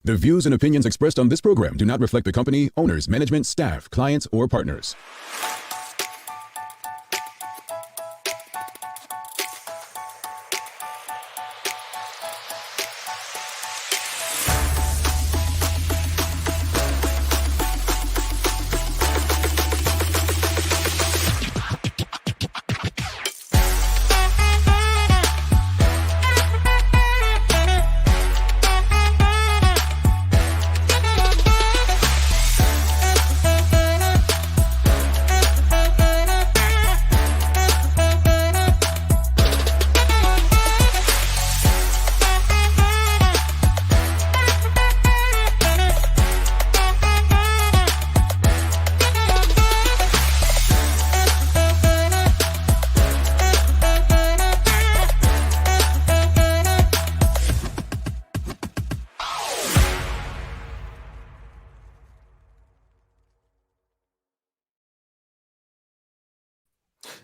The views and opinions expressed on this program do not reflect the company, owners, management, staff, clients, or partners.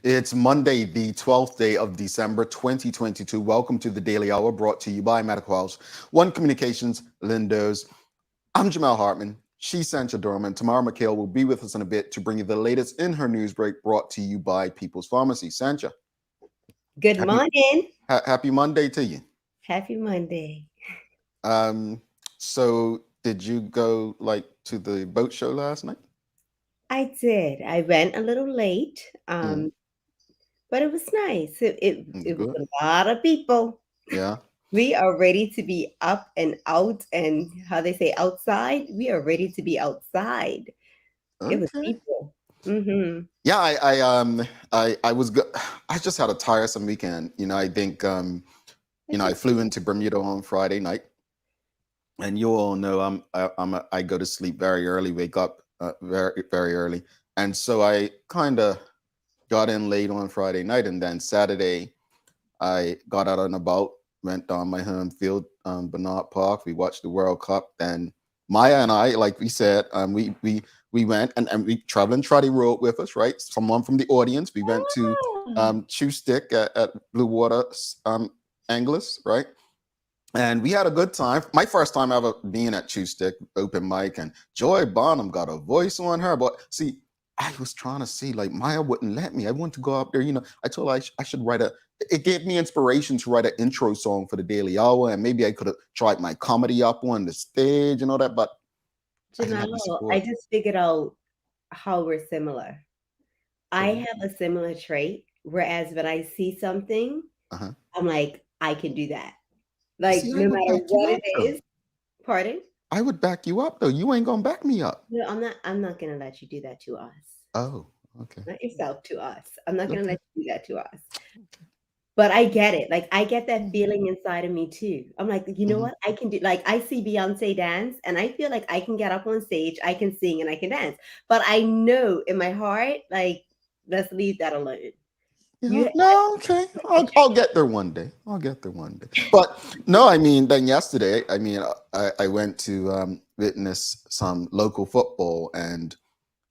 It's Monday, the 12th day of December, 2022. Welcome to the Daily Hour, brought to you by Medical House, One Communications, Lindos. I'm Jamal Hartman. She's Sancha Dorman. Tamara McHale will be with us in a bit to bring you the latest in her news break, brought to you by People's Pharmacy. Sancha. Good morning. Happy Monday to you. Happy Monday. So did you go to the boat show last night? I did. I went a little late, but it was nice. It was a lot of people. Yeah. We are ready to be up and out, and how they say outside. We are ready to be outside. Okay. It was people. Mm-hmm. Yeah, I was good. I just had a tiresome weekend. I think I flew into Bermuda on Friday night, and you all know I go to sleep very early, wake up very very early, and so I kind of got in late on Friday night, and then Saturday I got out and about, went down my home field, Bernard Park. We watched the World Cup, and Maya and I, like we said, we went and we traveling Trotty rode with us, right? Someone from the audience. We went to Chew Stick at Blue Water Anglers, right? And we had a good time. My first time ever being at Chew Stick, open mic, and Joy Bonham got a voice on her. But see, I was trying to see, Maya wouldn't let me. I wanted to go up there. I told her I should write it gave me inspiration to write an intro song for the Daily Hour, and maybe I could have tried my comedy up on the stage and all that, but I just figured out how we're similar. I have a similar trait, whereas when I see something, I'm like, I can do that. No matter what it is. Pardon? I would back you up, though. You ain't gonna back me up. No, I'm not gonna let you do that to us. Oh, okay. Not yourself, to us. I'm not gonna let you do that to us. Okay. But I get it. I get that feeling inside of me too. I'm like, you know what? I can do. I see Beyonce dance, and I feel like I can get up on stage, I can sing, and I can dance. But I know in my heart, let's leave that alone. No, okay. I'll get there one day. But no, then yesterday, I went to witness some local football, and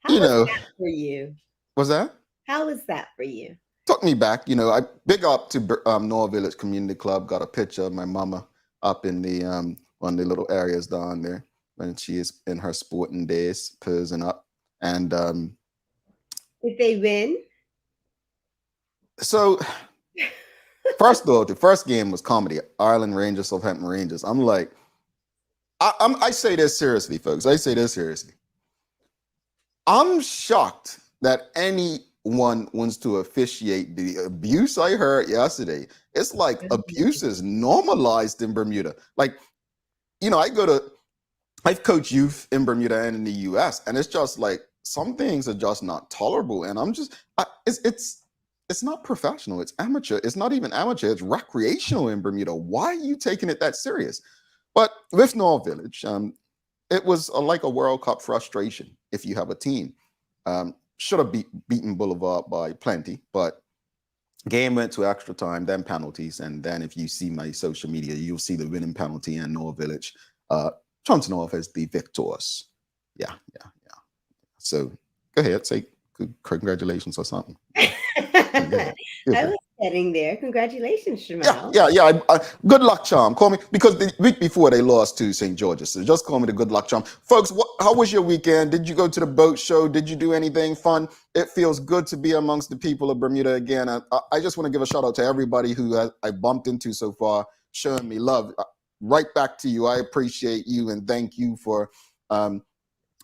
how was that for you? Was that? How was that for you? Took me back. I big up to North Village Community Club. Got a picture of my mama up in the one of the little areas down there when she is in her sporting days, posing up. And did they win? So, first though, the first game was comedy. Ireland Rangers, Southampton Rangers. I'm like, I say this seriously, folks. I say this seriously. I'm shocked that anyone wants to officiate the abuse I heard yesterday. It's like abuse is normalized in Bermuda. I've coached youth in Bermuda and in the US, and it's just like some things are just not tolerable. And I'm just, it's not professional. It's amateur. It's not even amateur. It's recreational in Bermuda. Why are you taking it that serious? But with North Village, it was like a World Cup frustration. If you have a team, should have beaten Boulevard by plenty, but game went to extra time, then penalties, and then if you see my social media, you'll see the winning penalty and North Village trumps North as the victors. Yeah. So go ahead, say congratulations or something. I was heading there. Congratulations, Yeah, Jamal. yeah, yeah. Good luck charm. Call me because the week before they lost to St. George's. So just call me the good luck charm. Folks, how was your weekend? Did you go to the boat show? Did you do anything fun? It feels good to be amongst the people of Bermuda again. I just want to give a shout out to everybody who I bumped into so far, showing me love. Right back to you. I appreciate you and thank you for um,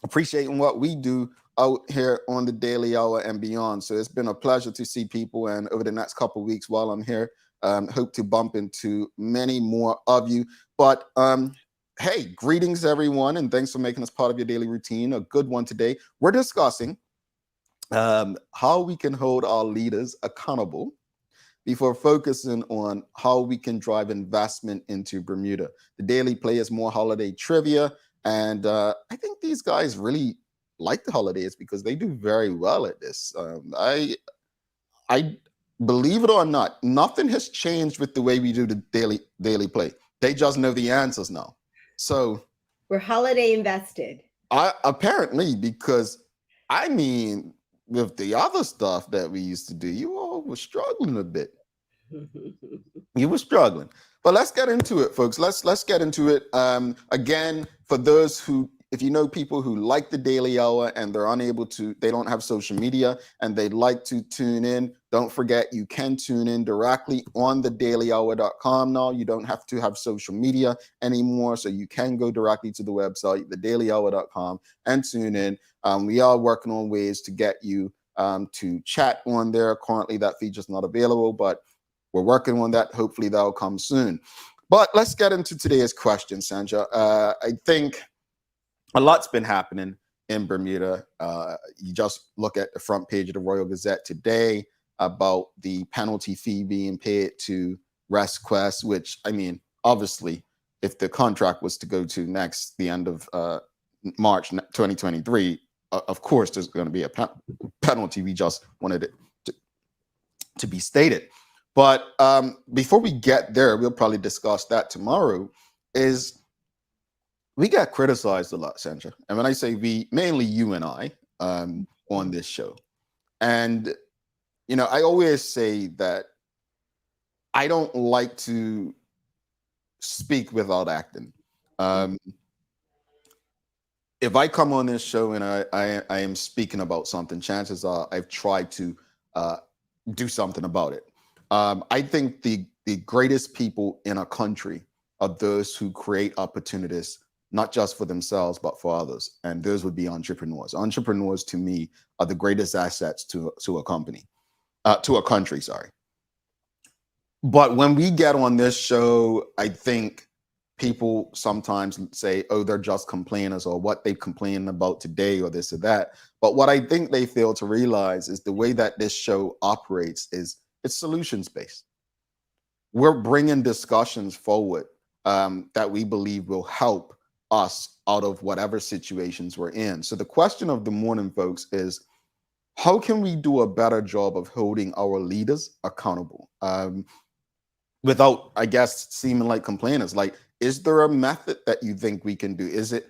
appreciating what we do out here on the Daily Hour and beyond. So it's been a pleasure to see people. And over the next couple of weeks while I'm here, hope to bump into many more of you. But hey, greetings, everyone. And thanks for making us part of your daily routine. A good one today. We're discussing how we can hold our leaders accountable before focusing on how we can drive investment into Bermuda. The Daily Play is more holiday trivia. And I think these guys really like the holidays because they do very well at this. I believe it or not, nothing has changed with the way we do the daily play. They just know the answers now. So We're holiday invested. apparently, because I mean, with the other stuff that we used to do, you all were struggling a bit. You were struggling, but let's get into it, folks. Let's get into it. Again, for those who, if you know people who like the Daily Hour and they're unable to, they don't have social media and they'd like to tune in, don't forget you can tune in directly on thedailyhour.com now. You don't have to have social media anymore, so you can go directly to the website, thedailyhour.com, and tune in. We are working on ways to get you to chat on there. Currently, that feature's not available, but we're working on that. Hopefully that'll come soon. But let's get into today's question, Sandra. I think a lot's been happening in Bermuda. You just look at the front page of the Royal Gazette today about the penalty fee being paid to ResQuest, which, I mean, obviously, if the contract was to go to the end of March 2023, of course, there's going to be a penalty. We just wanted it to be stated. But before we get there, we'll probably discuss that tomorrow, is we got criticized a lot, Sandra. And when I say we, mainly you and I on this show. And, you know, I always say that I don't like to speak without acting. If I come on this show and I am speaking about something, chances are I've tried to do something about it. I think the greatest people in a country are those who create opportunities, not just for themselves, but for others. And those would be entrepreneurs. Entrepreneurs, to me, are the greatest assets to a company, to a country, sorry. But when we get on this show, I think people sometimes say, oh, they're just complainers, or what they've complained about today, or this or that. But what I think they fail to realize is the way that this show operates is it's solutions based. We're bringing discussions forward that we believe will help us out of whatever situations we're in. So the question of the morning, folks, is how can we do a better job of holding our leaders accountable without, I guess, seeming like complainers? Like, is there a method that you think we can do? Is it,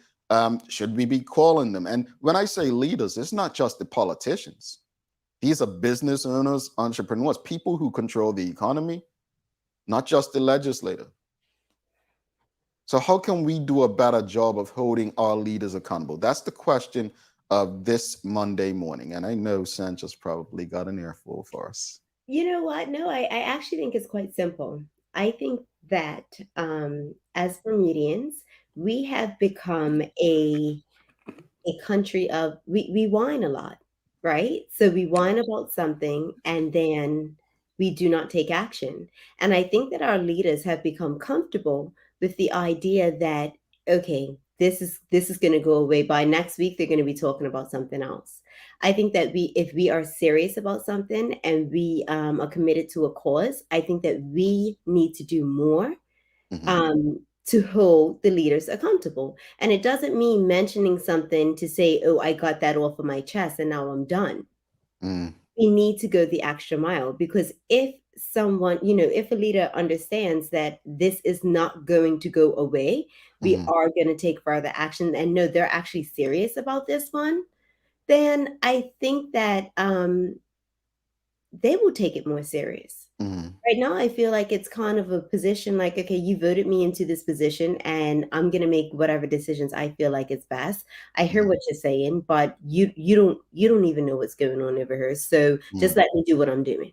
should we be calling them? And when I say leaders, it's not just the politicians. These are business owners, entrepreneurs, people who control the economy, not just the legislator. So how can we do a better job of holding our leaders accountable? That's the question of this Monday morning. And I know Sancho's probably got an earful for us. You know what? No, I actually think it's quite simple. I think that as Bermudians, we have become a country of we whine a lot, right? So we whine about something and then we do not take action. And I think that our leaders have become comfortable with the idea that okay, this is going to go away by next week. They're going to be talking about something else. I think that if we are serious about something and we are committed to a cause, I think that we need to do more to hold the leaders accountable. And it doesn't mean mentioning something to say, oh, I got that off of my chest and now I'm done. We need to go the extra mile, because if someone, if a leader understands that this is not going to go away, we are going to take further action and know they're actually serious about this one, then I think that they will take it more serious. Mhm. Right now, I feel like it's kind of a position like, okay, you voted me into this position and I'm gonna make whatever decisions I feel like is best. I hear Mhm. what you're saying, but you don't even know what's going on over here. So just Mhm. let me do what I'm doing,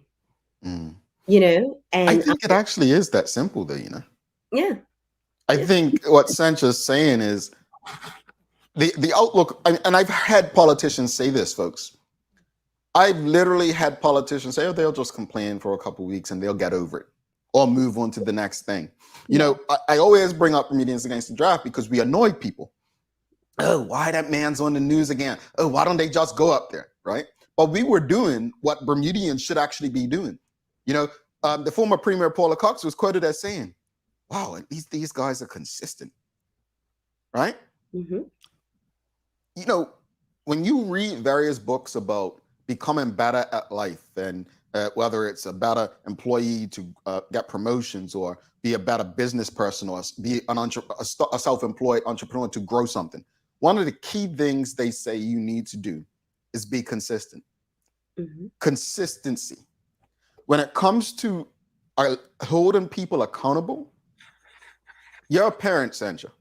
Mhm. I And think it actually is that simple, though. yeah, I yeah. think what Sancha's saying is the outlook, and I've had politicians say this, folks. I've literally had politicians say, "Oh, they'll just complain for a couple weeks and they'll get over it, or move on to the next thing." Yeah. I always bring up Comedians Against the Draft because we annoy people. Oh, why that man's on the news again? Oh, why don't they just go up there, right? But we were doing what Bermudians should actually be doing. You know, the former Premier Paula Cox was quoted as saying, "Wow, at least these guys are consistent, right?" Hmm. You know, when you read various books about becoming better at life, and whether it's a better employee to get promotions, or be a better business person, or be a self-employed entrepreneur to grow something, one of the key things they say you need to do is be consistent. Hmm. Consistency. When it comes to holding people accountable, you're a parent, Sandra.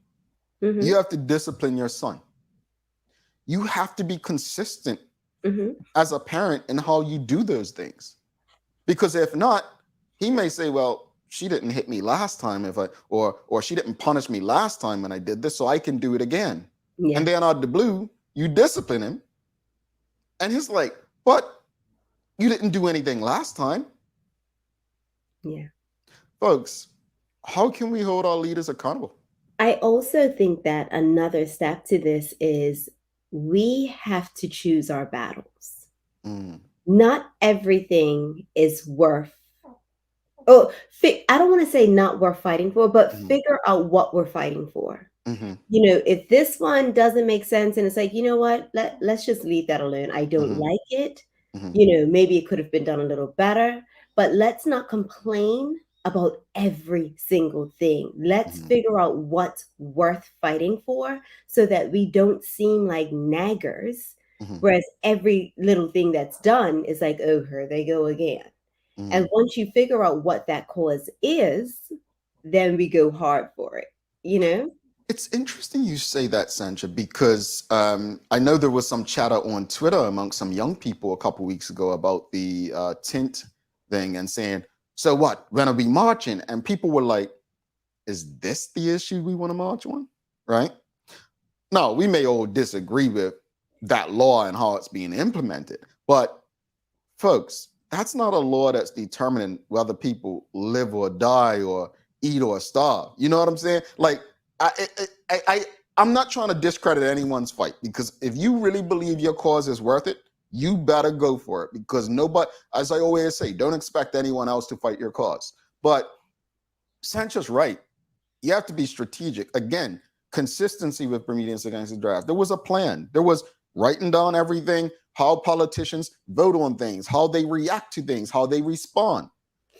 You Hmm. have to discipline your son. You have to be consistent Hmm. as a parent in how you do those things. Because if not, he may say, well, she didn't hit me last time, if I or she didn't punish me last time when I did this, so I can do it again. And Yeah. then out of the blue, you discipline him, and he's like, but you didn't do anything last time. Yeah. Folks, how can we hold our leaders accountable? I also think that another step to this is we have to choose our battles. Mm, Not everything is worth oh, I don't want to say not worth fighting for, but mhm, figure out what we're fighting for. mhm, If this one doesn't make sense and it's like, you know what, let's just leave that alone. I don't mhm, like it. mhm, Maybe it could have been done a little better, but let's not complain about every single thing. Let's mhm, figure out what's worth fighting for so that we don't seem like naggers. mhm, Whereas every little thing that's done is like, oh, here they go again. And mhm. once you figure out what that cause is, then we go hard for it, you know? It's interesting you say that, Sandra, because I know there was some chatter on Twitter among some young people a couple weeks ago about the tint thing, and saying, so what, when are we marching? And people were like, is this the issue we want to march on? Right? Now, we may all disagree with that law and how it's being implemented, but folks, that's not a law that's determining whether people live or die, or eat or starve. You know what I'm saying? Like, I'm not trying to discredit anyone's fight, because if you really believe your cause is worth it, you better go for it. Because nobody, as I always say, don't expect anyone else to fight your cause. But Sancho's right. You have to be strategic. Again, consistency with Bermudians Against the Draft. There was a plan. There was writing down everything, how politicians vote on things, how they react to things, how they respond.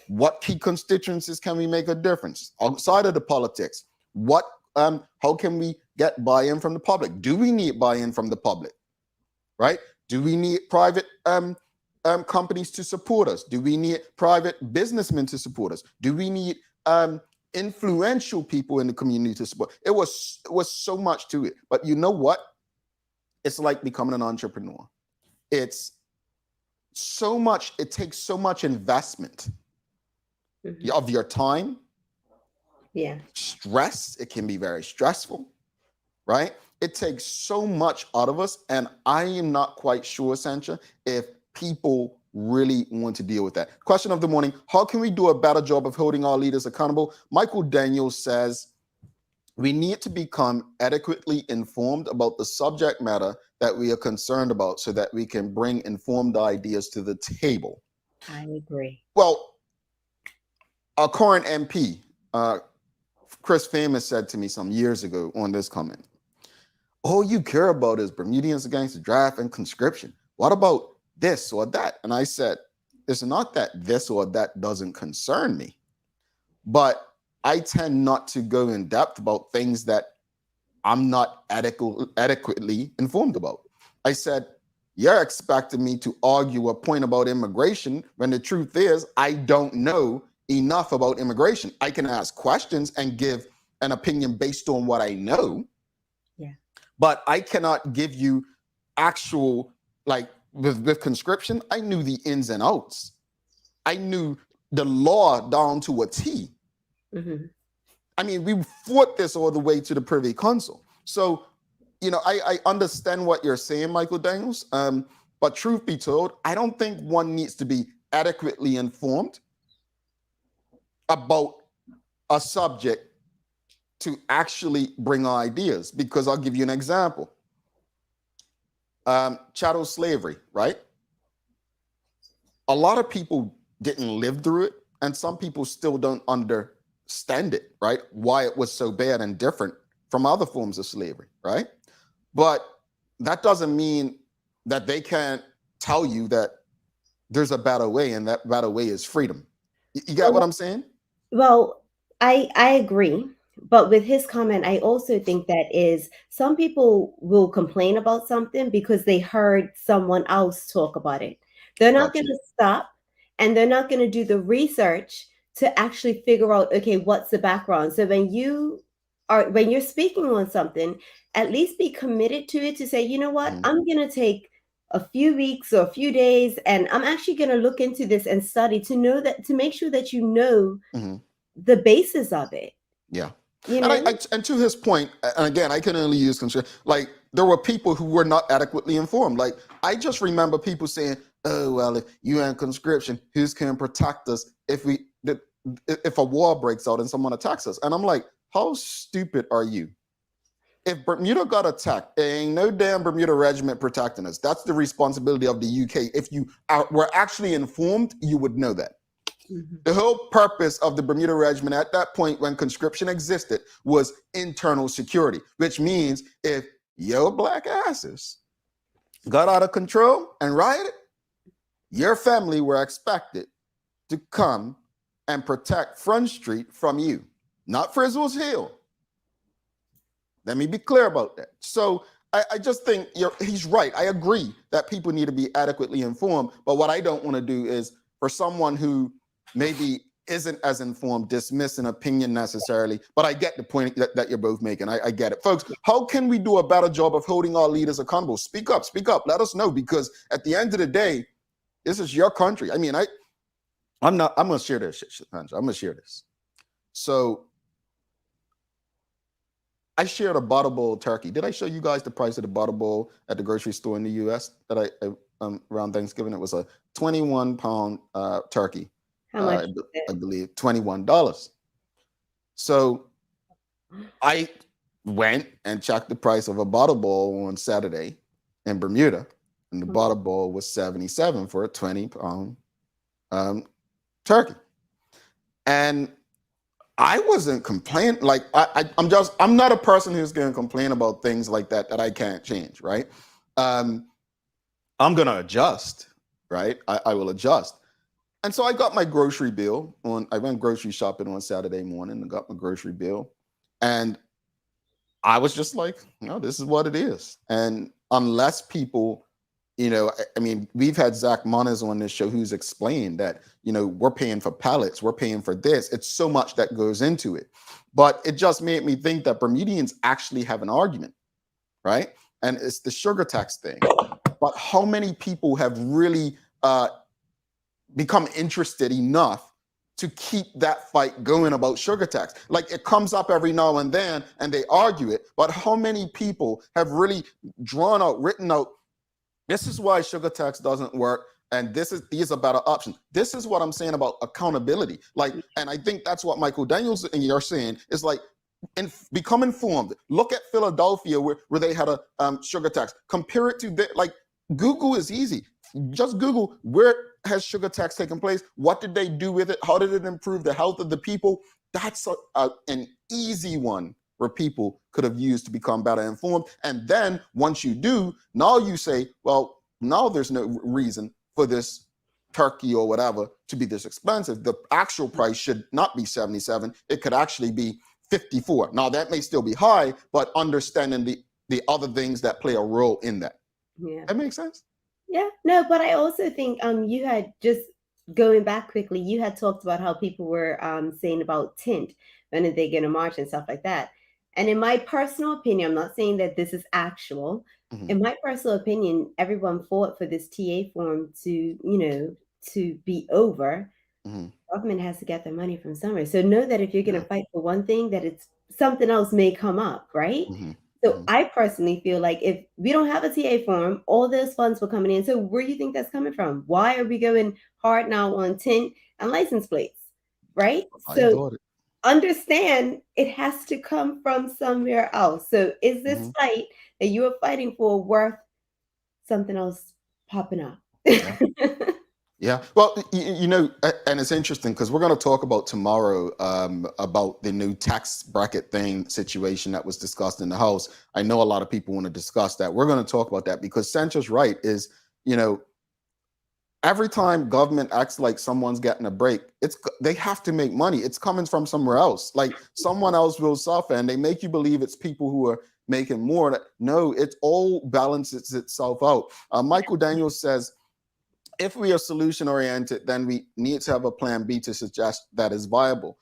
What key constituencies can we make a difference outside of the politics? How can we get buy-in from the public? Do we need buy-in from the public? Right? Do we need private companies to support us? Do we need private businessmen to support us? Do we need influential people in the community to support? It was so much to it. But you know what? It's like becoming an entrepreneur. It's so much. It takes so much investment Mhm. of your time, Yeah. stress. It can be very stressful, right? It takes so much out of us. And I am not quite sure, Sancha, if people really want to deal with that. Question of the morning: how can we do a better job of holding our leaders accountable? Michael Daniels says, we need to become adequately informed about the subject matter that we are concerned about, so that we can bring informed ideas to the table. I agree. Well, our current MP, Chris Famous, said to me some years ago on this comment, all you care about is Bermudians Against the Draft and conscription. What about this or that? And I said, it's not that this or that doesn't concern me, but I tend not to go in depth about things that I'm not adequately informed about. I said, you're expecting me to argue a point about immigration when the truth is I don't know enough about immigration. I can ask questions and give an opinion based on what I know. Yeah. But I cannot give you actual, like with conscription, I knew the ins and outs. I knew the law down to a T. Mm-hmm. I mean, we fought this all the way to the Privy Council. So, I understand what you're saying, Michael Daniels. But truth be told, I don't think one needs to be adequately informed about a subject to actually bring ideas. Because I'll give you an example. Chattel slavery, right? A lot of people didn't live through it, and some people still don't understand it, right? Why it was so bad and different from other forms of slavery, right? But that doesn't mean that they can't tell you that there's a better way, and that better way is freedom. You get what I'm saying? Well, I agree, but with his comment, I also think that is some people will complain about something because they heard someone else talk about it. They're not going Gotcha. to stop and they're not going to do the research to actually figure out, okay, what's the background. So when you're speaking on something, at least be committed to it to say, you know what, Mhm. I'm going to take a few weeks or a few days and I'm actually going to look into this and study to know that, to make sure that you know Mhm. the basis of it, Yeah. you And know? and to his point, and again, I can only use consider, like there were people who were not adequately informed. Like I just remember people saying, "Oh well, if UN conscription, who's can protect us if a war breaks out and someone attacks us?" And I'm like, how stupid are you? If Bermuda got attacked, there ain't no damn Bermuda regiment protecting us. That's the responsibility of the UK. If you were actually informed, you would know that. Mhm. The whole purpose of the Bermuda Regiment at that point when conscription existed was internal security, which means if your black asses got out of control and rioted, your family were expected to come and protect Front Street from you, not Frizzle's Hill. Let me be clear about that. So I just think he's right. I agree that people need to be adequately informed. But what I don't want to do is for someone who maybe isn't as informed, dismiss an opinion necessarily. But I get the point that you're both making. I get it. Folks, how can we do a better job of holding our leaders accountable? Speak up, speak up. Let us know, because at the end of the day, this is your country. I mean, I'm going to share this shit. I'm going to share this. So I shared a bottle bowl turkey. Did I show you guys the price of the bottle bowl at the grocery store in the U.S. that I around Thanksgiving? It was a 21-pound turkey. How much I believe $21. So I went and checked the price of a bottle bowl on Saturday in Bermuda, and the bottle bowl was $77 for a 20-pound turkey. And I wasn't complaining. Like I'm not a person who's going to complain about things like that I can't change, right? I'm going to adjust, right? I will adjust. And so I got my grocery bill I went grocery shopping on Saturday morning and got my grocery bill. And I was just like, no, this is what it is. And unless people, I mean, we've had Zach Moniz on this show who's explained that, we're paying for pallets, we're paying for this. It's so much that goes into it. But it just made me think that Bermudians actually have an argument, right? And it's the sugar tax thing. But how many people have really become interested enough to keep that fight going about sugar tax? Like it comes up every now and then and they argue it, but how many people have really written out, this is why sugar tax doesn't work, and these are better options. This is what I'm saying about accountability. Like, and I think that's what Michael Daniels and you're saying is like, become informed. Look at Philadelphia where they had a sugar tax. Compare it to like Google is easy. Just Google where has sugar tax taken place? What did they do with it? How did it improve the health of the people? That's an easy one where people could have used to become better informed. And then once you do, now you say, well, now there's no reason for this turkey or whatever to be this expensive. The actual price should not be 77. It could actually be 54. Now that may still be high, but understanding the other things that play a role in that. Yeah. That makes sense? Yeah, no, but I also think you had just going back quickly, you had talked about how people were saying about tint when are they going to march and stuff like that. And in my personal opinion, I'm not saying that this is actual. Hmm. In my personal opinion, everyone fought for this TA form to, to be over. Hmm. Government has to get their money from somewhere. So know that if you're going Yeah. to fight for one thing, that it's something else may come up, right? Hmm. So Hmm. I personally feel like if we don't have a TA form, all those funds were coming in. So where do you think that's coming from? Why are we going hard now on tint and license plates, right? I So thought it. understand it has to come from somewhere else. So is this Hmm. fight that you are fighting for worth something else popping up? Yeah. Yeah. Well, and it's interesting because we're going to talk about tomorrow about the new tax bracket thing situation that was discussed in the House. I know a lot of people want to discuss that. We're going to talk about that because Sancho's right is, you know, every time government acts like someone's getting a break, they have to make money. It's coming from somewhere else. Like someone else will suffer, and they make you believe it's people who are making more. No, it all balances itself out. Michael Daniels says, if we are solution oriented, then we need to have a plan B to suggest that is viable.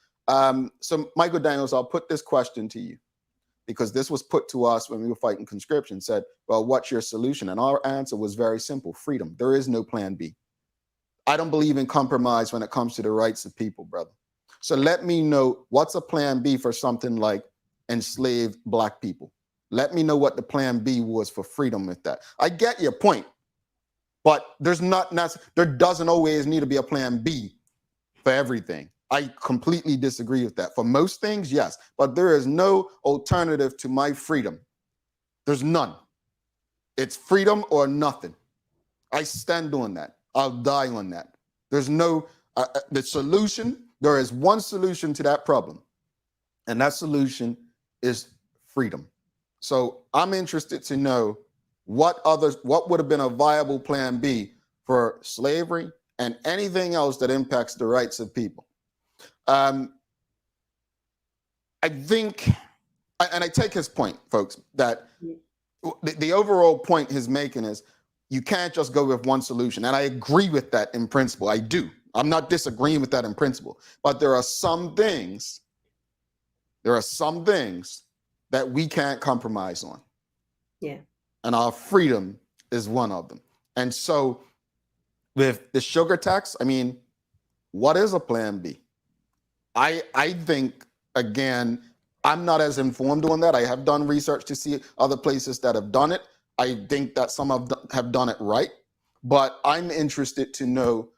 So, Michael Daniels, I'll put this question to you because this was put to us when we were fighting conscription. Said, well, what's your solution? And our answer was very simple: freedom. There is no plan B. I don't believe in compromise when it comes to the rights of people, brother. So let me know what's a plan B for something like enslaved Black people. Let me know what the plan B was for freedom with that. I get your point, but there doesn't always need to be a plan B for everything. I completely disagree with that. For most things, yes, but there is no alternative to my freedom. There's none. It's freedom or nothing. I stand on that. I'll die on that. There's no the solution. There is one solution to that problem, and that solution is freedom. So I'm interested to know what would have been a viable plan B for slavery and anything else that impacts the rights of people. Um, I think, and I take his point, folks, that the overall point he's making is you can't just go with one solution. And I agree with that in principle. I do. I'm not disagreeing with that in principle. But there are some things that we can't compromise on. Yeah. And our freedom is one of them. And so with the sugar tax, I mean, what is a plan B? I think, again, I'm not as informed on that. I have done research to see other places that have done it. I think that some have done it right, but I'm interested to know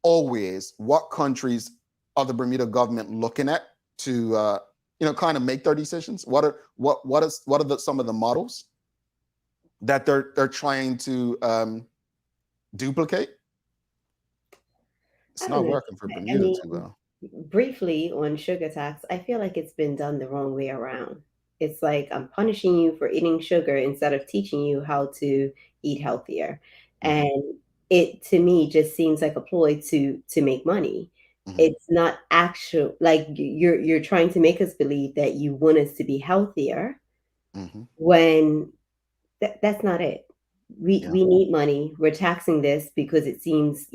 always what countries are the Bermuda government looking at to kind of make their decisions. What are some of the models that they're trying to duplicate? It's I don't not know. working for I Bermuda mean, too well. briefly on sugar tax, I feel like it's been done the wrong way around. It's like I'm punishing you for eating sugar instead of teaching you how to eat healthier. Mm-hmm, And it to me just seems like a ploy to make money. mm-hmm, It's not actual like you're trying to make us believe that you want us to be healthier mm-hmm. when that's not it. Yeah. We need money. We're taxing this because it seems,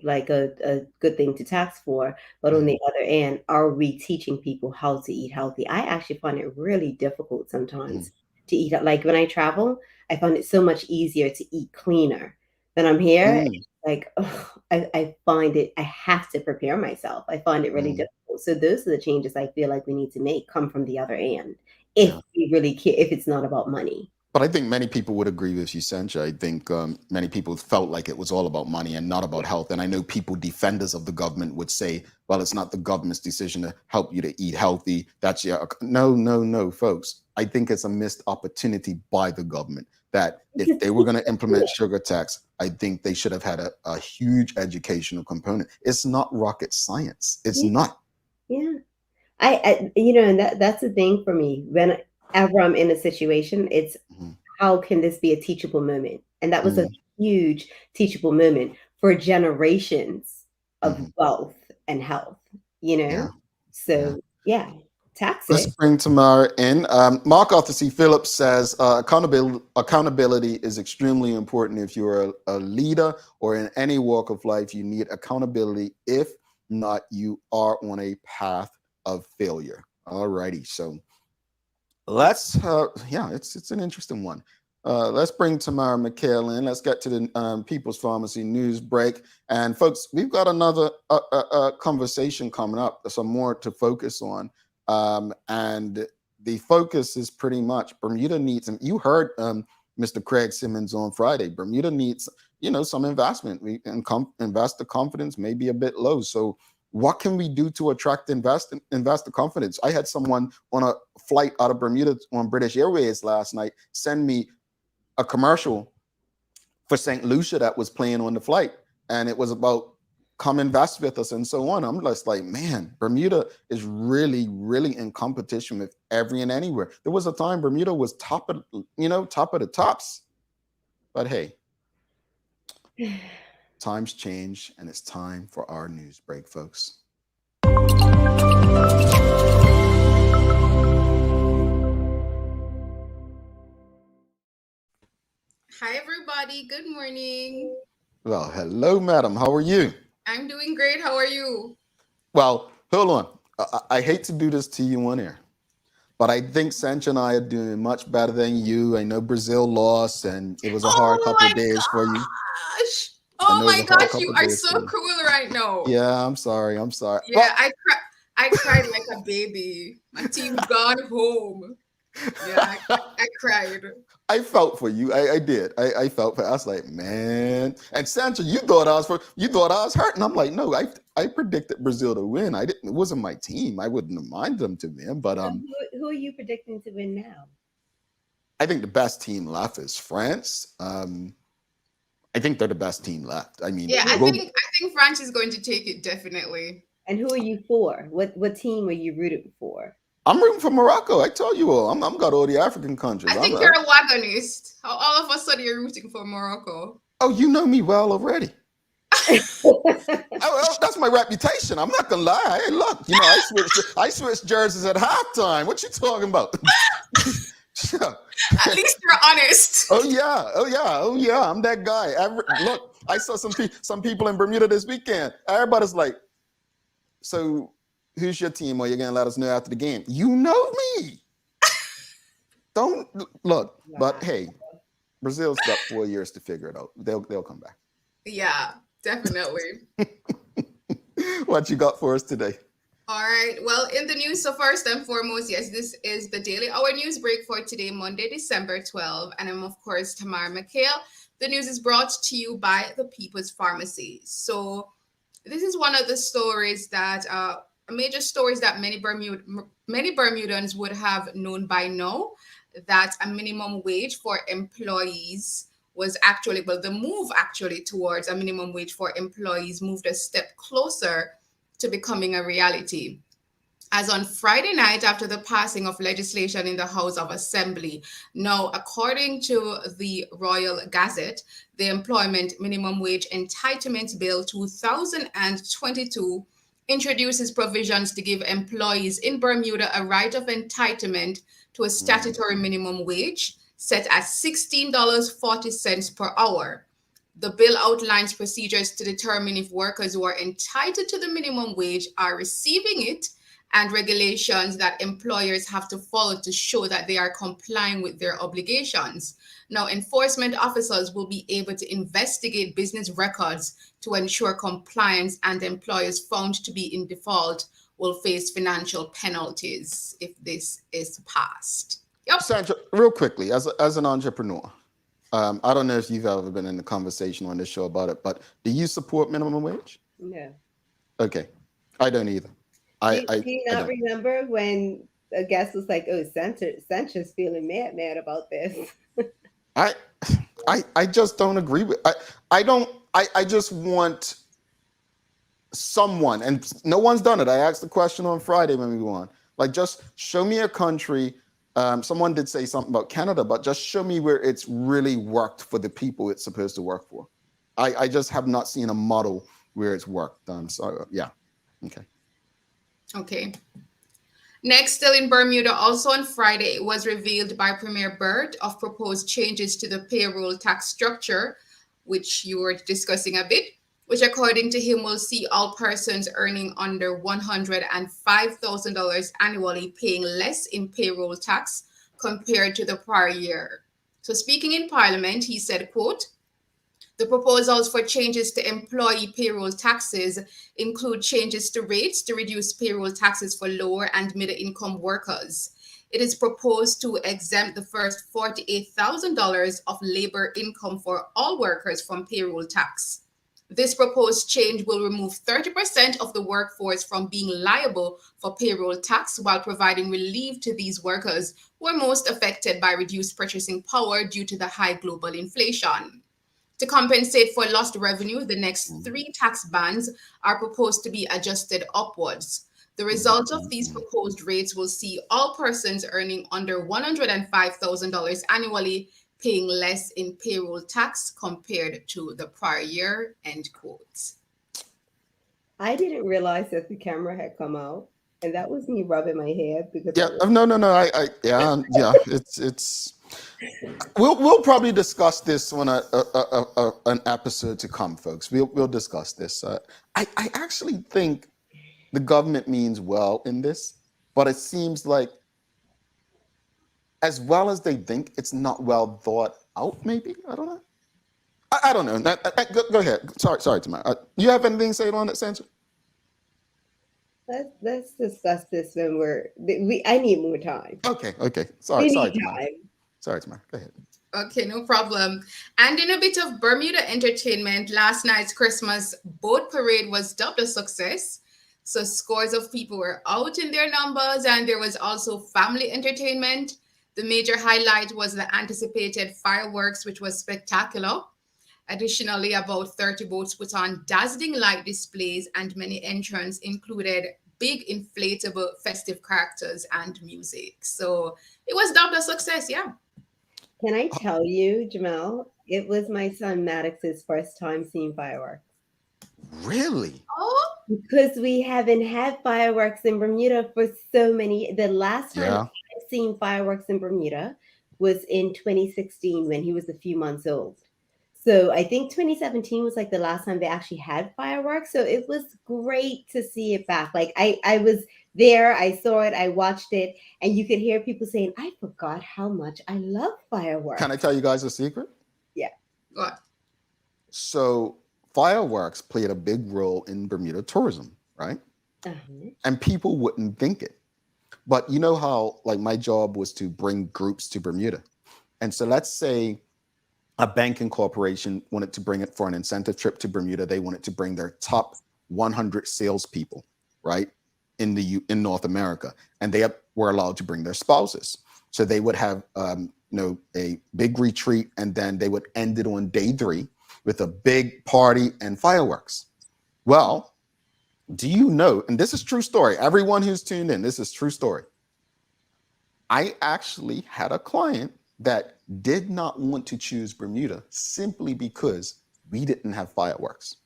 like a good thing to tax for. But on Mm-hmm, the other end, are we teaching people how to eat healthy? I actually find it really difficult mm-hmm, sometimes to eat. Like when I travel, I find it so much easier to eat cleaner than I'm here. mm, Like, ugh, I find it, I have to prepare myself. I find it really mm. difficult. So those are the changes I feel like we need to make come from the other end. If Yeah. we really care, if it's not about money. But I think many people would agree with you, Sencha. I think many people felt like it was all about money and not about health. And I know people, defenders of the government, would say, well, it's not the government's decision to help you to eat healthy. That's your. No, no, no, folks. I think it's a missed opportunity by the government that if Because they were going to implement sugar tax, I think they should have had a huge educational component. It's not rocket science. It's yeah, not. yeah. And that's the thing for me. Whenever I'm in a situation, it's Mhm, how can this be a teachable moment? And that was a mhm, huge teachable moment for generations of mhm. wealth and health, you know? Yeah, yeah. So, yeah. Tax Let's it. bring Tamara in. Mark Arthur C. Phillips says accountability is extremely important. If you're a leader or in any walk of life, you need accountability. If not, you are on a path of failure. All righty. So let's, it's an interesting one. Let's bring Tamara McHale in. Let's get to the People's Pharmacy news break. And folks, we've got another conversation coming up. Some more to focus on. And the focus is pretty much Bermuda needs, and you heard Mr. Craig Simmons on Friday, Bermuda needs, some investment. Investor confidence may be a bit low. So what can we do to attract investor confidence? I had someone on a flight out of Bermuda on British Airways last night send me a commercial for St. Lucia that was playing on the flight. And it was about come invest with us and so on. I'm just like, man, Bermuda is really, really in competition with every and anywhere. There was a time Bermuda was top of the tops. But hey, times change and it's time for our news break, folks. Hi, everybody. Good morning. Well, hello, madam. How are you? I'm doing great. How are you? Well, hold on. I hate to do this to you on air, but I think Sancho and I are doing much better than you. I know Brazil lost, and it was a hard couple of days for you. Oh my gosh, you are so cruel right now. Yeah, I'm sorry. Yeah, Well, I cried like a baby. My team gone home. Yeah, I cried. I felt for you. I did. I felt for. I was like, man. And Sancho, you thought I was hurt, and I'm like, no. I predicted Brazil to win. I didn't. It wasn't my team. I wouldn't have minded them to win. But who are you predicting to win now? I think the best team left is France. I think they're the best team left. I mean, yeah, I think France is going to take it definitely. And who are you for? What team are you rooting for? I'm rooting for Morocco. I told you all. I'm got all the African countries. I think you're a wagonist. All of a sudden you're rooting for Morocco. Oh, you know me well already. That's my reputation. I'm not gonna lie. Hey, look, I switched jerseys at halftime. What you talking about? At least you're honest. Oh yeah. I'm that guy. Look, I saw some people in Bermuda this weekend. Everybody's like, so who's your team? Or you're gonna let us know after the game? You know me. Don't look, wow. But hey, Brazil's got 4 years to figure it out. They'll come back. Yeah, definitely. What you got for us today? All right. Well, in the news, so first and foremost, yes, this is the Daily Hour news break for today, Monday, December 12. And I'm, of course, Tamara McHale. The news is brought to you by the People's Pharmacy. So this is one of the stories that, major stories that many Bermudans would have known by now, that a minimum wage for employees was actually, well, the move actually towards a minimum wage for employees moved a step closer to becoming a reality. As on Friday night, after the passing of legislation in the House of Assembly. Now, according to the Royal Gazette, the Employment Minimum Wage Entitlement Bill 2022 introduces provisions to give employees in Bermuda a right of entitlement to a statutory minimum wage set at $16.40 per hour. The bill outlines procedures to determine if workers who are entitled to the minimum wage are receiving it, and regulations that employers have to follow to show that they are complying with their obligations. Now, enforcement officers will be able to investigate business records to ensure compliance, and employers found to be in default will face financial penalties if this is passed. Yep. Sandra, real quickly, as an entrepreneur, I don't know if you've ever been in a conversation on this show about it, but do you support minimum wage? No. Okay. I don't either. Do you not remember when a guest was like, oh, Sancho's feeling mad about this? I just don't agree with I just want someone, and no one's done it. I asked the question on Friday when we were on. Like, just show me a country. Someone did say something about Canada, but just show me where it's really worked for the people it's supposed to work for. I just have not seen a model where it's worked. So yeah. Okay. Okay. Next, still in Bermuda, also on Friday, it was revealed by Premier Byrd of proposed changes to the payroll tax structure, which you were discussing a bit, which according to him will see all persons earning under $105,000 annually paying less in payroll tax compared to the prior year. So speaking in Parliament, he said, quote, the proposals for changes to employee payroll taxes include changes to rates to reduce payroll taxes for lower and middle income workers. It is proposed to exempt the first $48,000 of labor income for all workers from payroll tax. This proposed change will remove 30% of the workforce from being liable for payroll tax while providing relief to these workers who are most affected by reduced purchasing power due to the high global inflation. To compensate for lost revenue, the next 3 tax bands are proposed to be adjusted upwards. The result of these proposed rates will see all persons earning under $105,000 annually paying less in payroll tax compared to the prior year, end quote. I didn't realize that the camera had come out, and that was me rubbing my head because Yeah, no. Yeah. It's. We'll probably discuss this on an episode to come, folks. We'll discuss this. I actually think the government means well in this, but it seems like as well as they think, it's not well thought out. Maybe I don't know. I don't know. Go ahead. Sorry, Tamara. You have anything to say on that, Sandra? let's discuss this when I need more time. Okay. We Sorry, need Tamara. time. Sorry, Tamara. Go ahead. Okay, no problem. And in a bit of Bermuda entertainment, last night's Christmas boat parade was dubbed a success. So scores of people were out in their numbers, and there was also family entertainment. The major highlight was the anticipated fireworks, which was spectacular. Additionally, about 30 boats put on dazzling light displays, and many entrants included big inflatable festive characters and music. So it was dubbed a success, yeah. Can I tell you, Jamel? It was my son Maddox's first time seeing fireworks. Really? Oh, Because we haven't had fireworks in Bermuda for so many. The last time I've seen fireworks in Bermuda was in 2016 when he was a few months old. So I think 2017 was like the last time they actually had fireworks. So it was great to see it back. Like I was there, I saw it, I watched it, and you could hear people saying, I forgot how much I love fireworks. Can I tell you guys a secret? Yeah. God. So fireworks played a big role in Bermuda tourism, right? And people wouldn't think it. But you know how like my job was to bring groups to Bermuda. And so let's say a banking corporation wanted to bring it for an incentive trip to Bermuda. They wanted to bring their top 100 salespeople, right, in North America, and they were allowed to bring their spouses. So they would have, a big retreat, and then they would end it on day 3 with a big party and fireworks. Well, do you know? And this is true story. Everyone who's tuned in, this is true story. I actually had a client that did not want to choose Bermuda simply because we didn't have fireworks.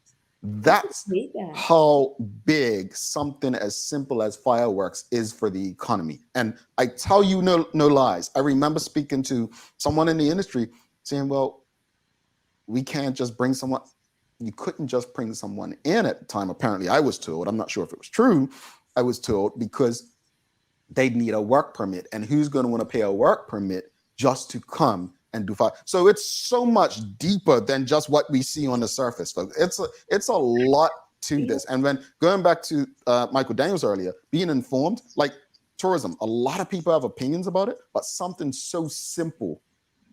That's how big something as simple as fireworks is for the economy. And I tell you no lies. I remember speaking to someone in the industry saying, well, we can't just bring someone. You couldn't just bring someone in at the time. Apparently, I was told, I'm not sure if it was true, I was told because they'd need a work permit. And who's going to want to pay a work permit just to come and do fire? So it's so much deeper than just what we see on the surface, folks. It's a lot to this. And when going back to Michael Daniels earlier, being informed, like tourism, a lot of people have opinions about it, but something so simple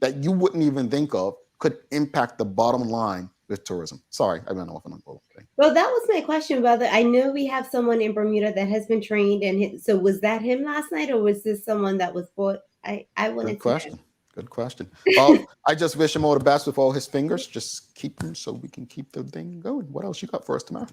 that you wouldn't even think of could impact the bottom line with tourism. Sorry, I went off on a whole thing. Well, that was my question, brother. I know we have someone in Bermuda that has been trained, and so was that him last night, or was this someone that was bought? I wanted to. Good question. I just wish him all the best with all his fingers. Just keep them so we can keep the thing going. What else you got for us tomorrow?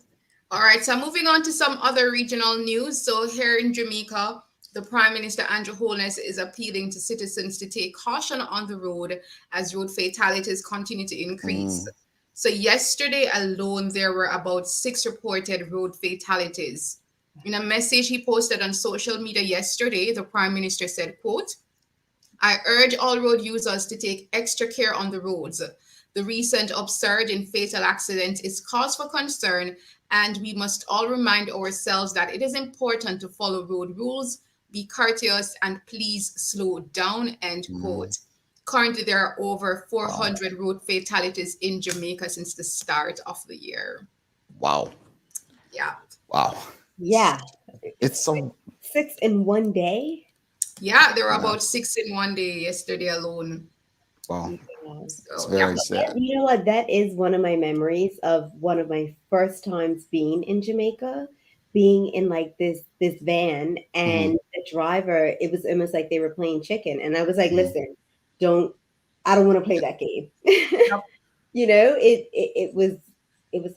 All right, so moving on to some other regional news. So here in Jamaica, the Prime Minister Andrew Holness is appealing to citizens to take caution on the road as road fatalities continue to increase. So yesterday alone, there were about 6 reported road fatalities. In a message he posted on social media yesterday, the Prime Minister said, quote, "I urge all road users to take extra care on the roads. The recent upsurge in fatal accidents is cause for concern, and we must all remind ourselves that it is important to follow road rules, be courteous, and please slow down," end quote. Currently, there are over 400 road fatalities in Jamaica since the start of the year. Wow. Yeah. Wow. Yeah. It's so 6 in one day. Yeah, there were about 6 in one day yesterday alone. wow. Yeah. It's So, yeah. very sad. You know what? That is one of my memories of one of my first times being in Jamaica, being in like this van, and the driver, it was almost like they were playing chicken. And I was like, listen, I don't want to play that game. Yep. You know, it was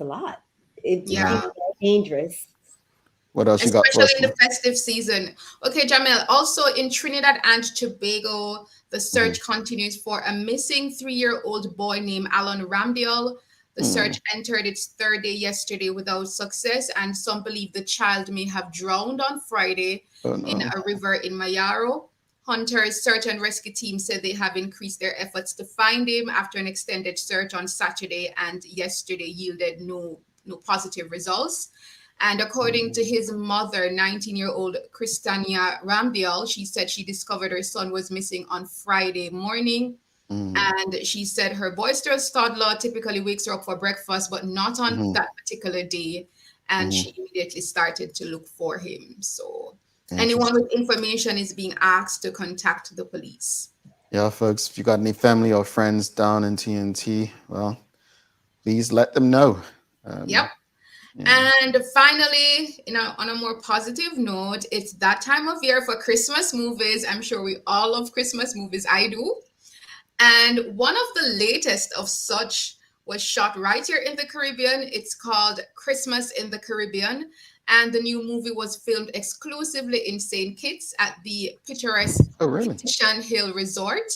a lot. It Yeah. seemed very dangerous. What else you got for Especially us? in the festive season. Okay, Jamel, also in Trinidad and Tobago, the search continues for a missing 3-year-old boy named Alan Ramdial. The search entered its third day yesterday without success, and some believe the child may have drowned on Friday Oh, in no. a river in Mayaro. Hunters search and rescue team said they have increased their efforts to find him after an extended search on Saturday and yesterday yielded no positive results. And according to his mother, 19-year-old Kristania Ramdial, she said she discovered her son was missing on Friday morning. And she said her boisterous toddler typically wakes her up for breakfast, but not on that particular day. And she immediately started to look for him. So anyone with information is being asked to contact the police. Yeah, folks, if you got any family or friends down in TNT, well, please let them know. Yep. And finally, on a more positive note, it's that time of year for Christmas movies. I'm sure we all love Christmas movies. I do. And one of the latest of such was shot right here in the Caribbean. It's called Christmas in the Caribbean. And the new movie was filmed exclusively in St. Kitts at the picturesque Petition Hill Resort.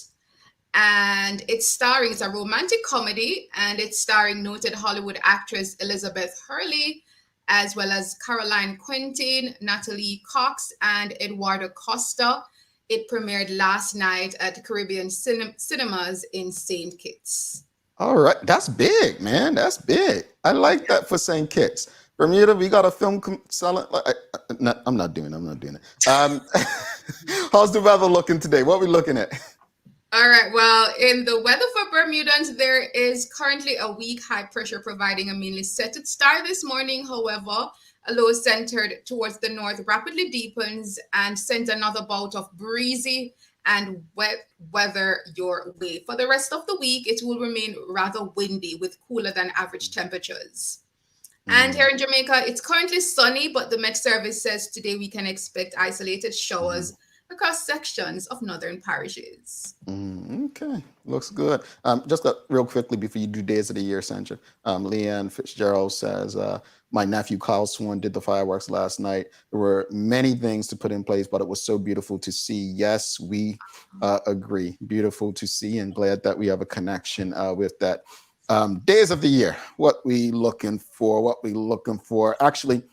And it's a romantic comedy, and it's starring noted Hollywood actress Elizabeth Hurley, as well as Caroline Quentin, Natalie Cox, and Eduardo Costa. It premiered last night at Caribbean Cinemas in St. Kitts. All right. That's big, man. That's big. I like that for St. Kitts. Bermuda, we got a film selling. I'm not doing it. How's the weather looking today? What are we looking at? All right. Well, in the weather for Bermudans, there is currently a weak high pressure providing a mainly settled star this morning. However, a low centered towards the north rapidly deepens and sends another bout of breezy and wet weather your way. For the rest of the week, it will remain rather windy with cooler than average temperatures. And here in Jamaica, it's currently sunny, but the Met Service says today we can expect isolated showers across sections of northern parishes. Okay, looks good. Just real quickly before you do Days of the Year, Sandra, Leanne Fitzgerald says, my nephew Kyle Swan did the fireworks last night. There were many things to put in place, but it was so beautiful to see. Yes, we agree. Beautiful to see, and glad that we have a connection with that. Days of the Year, what we looking for? Actually,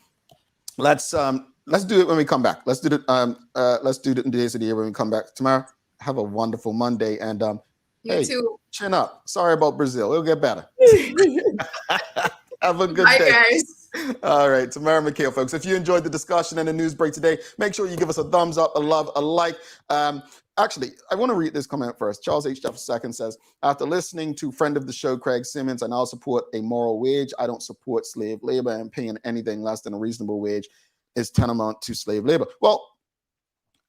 let's do it when we come back. Let's do the Days of the Year when we come back tomorrow. Have a wonderful Monday, and You too. Chin up. Sorry about Brazil. It'll get better. Have a good Bye, day. guys. All right, Tamara McHale, folks. If you enjoyed the discussion and the news break today, make sure you give us a thumbs up, a love, a like. Actually, I want to read this comment first. Charles H. Jefferson II says, after listening to friend of the show, Craig Simmons, I now support a moral wage. I don't support slave labor, and paying anything less than a reasonable wage is tantamount to slave labor. Well,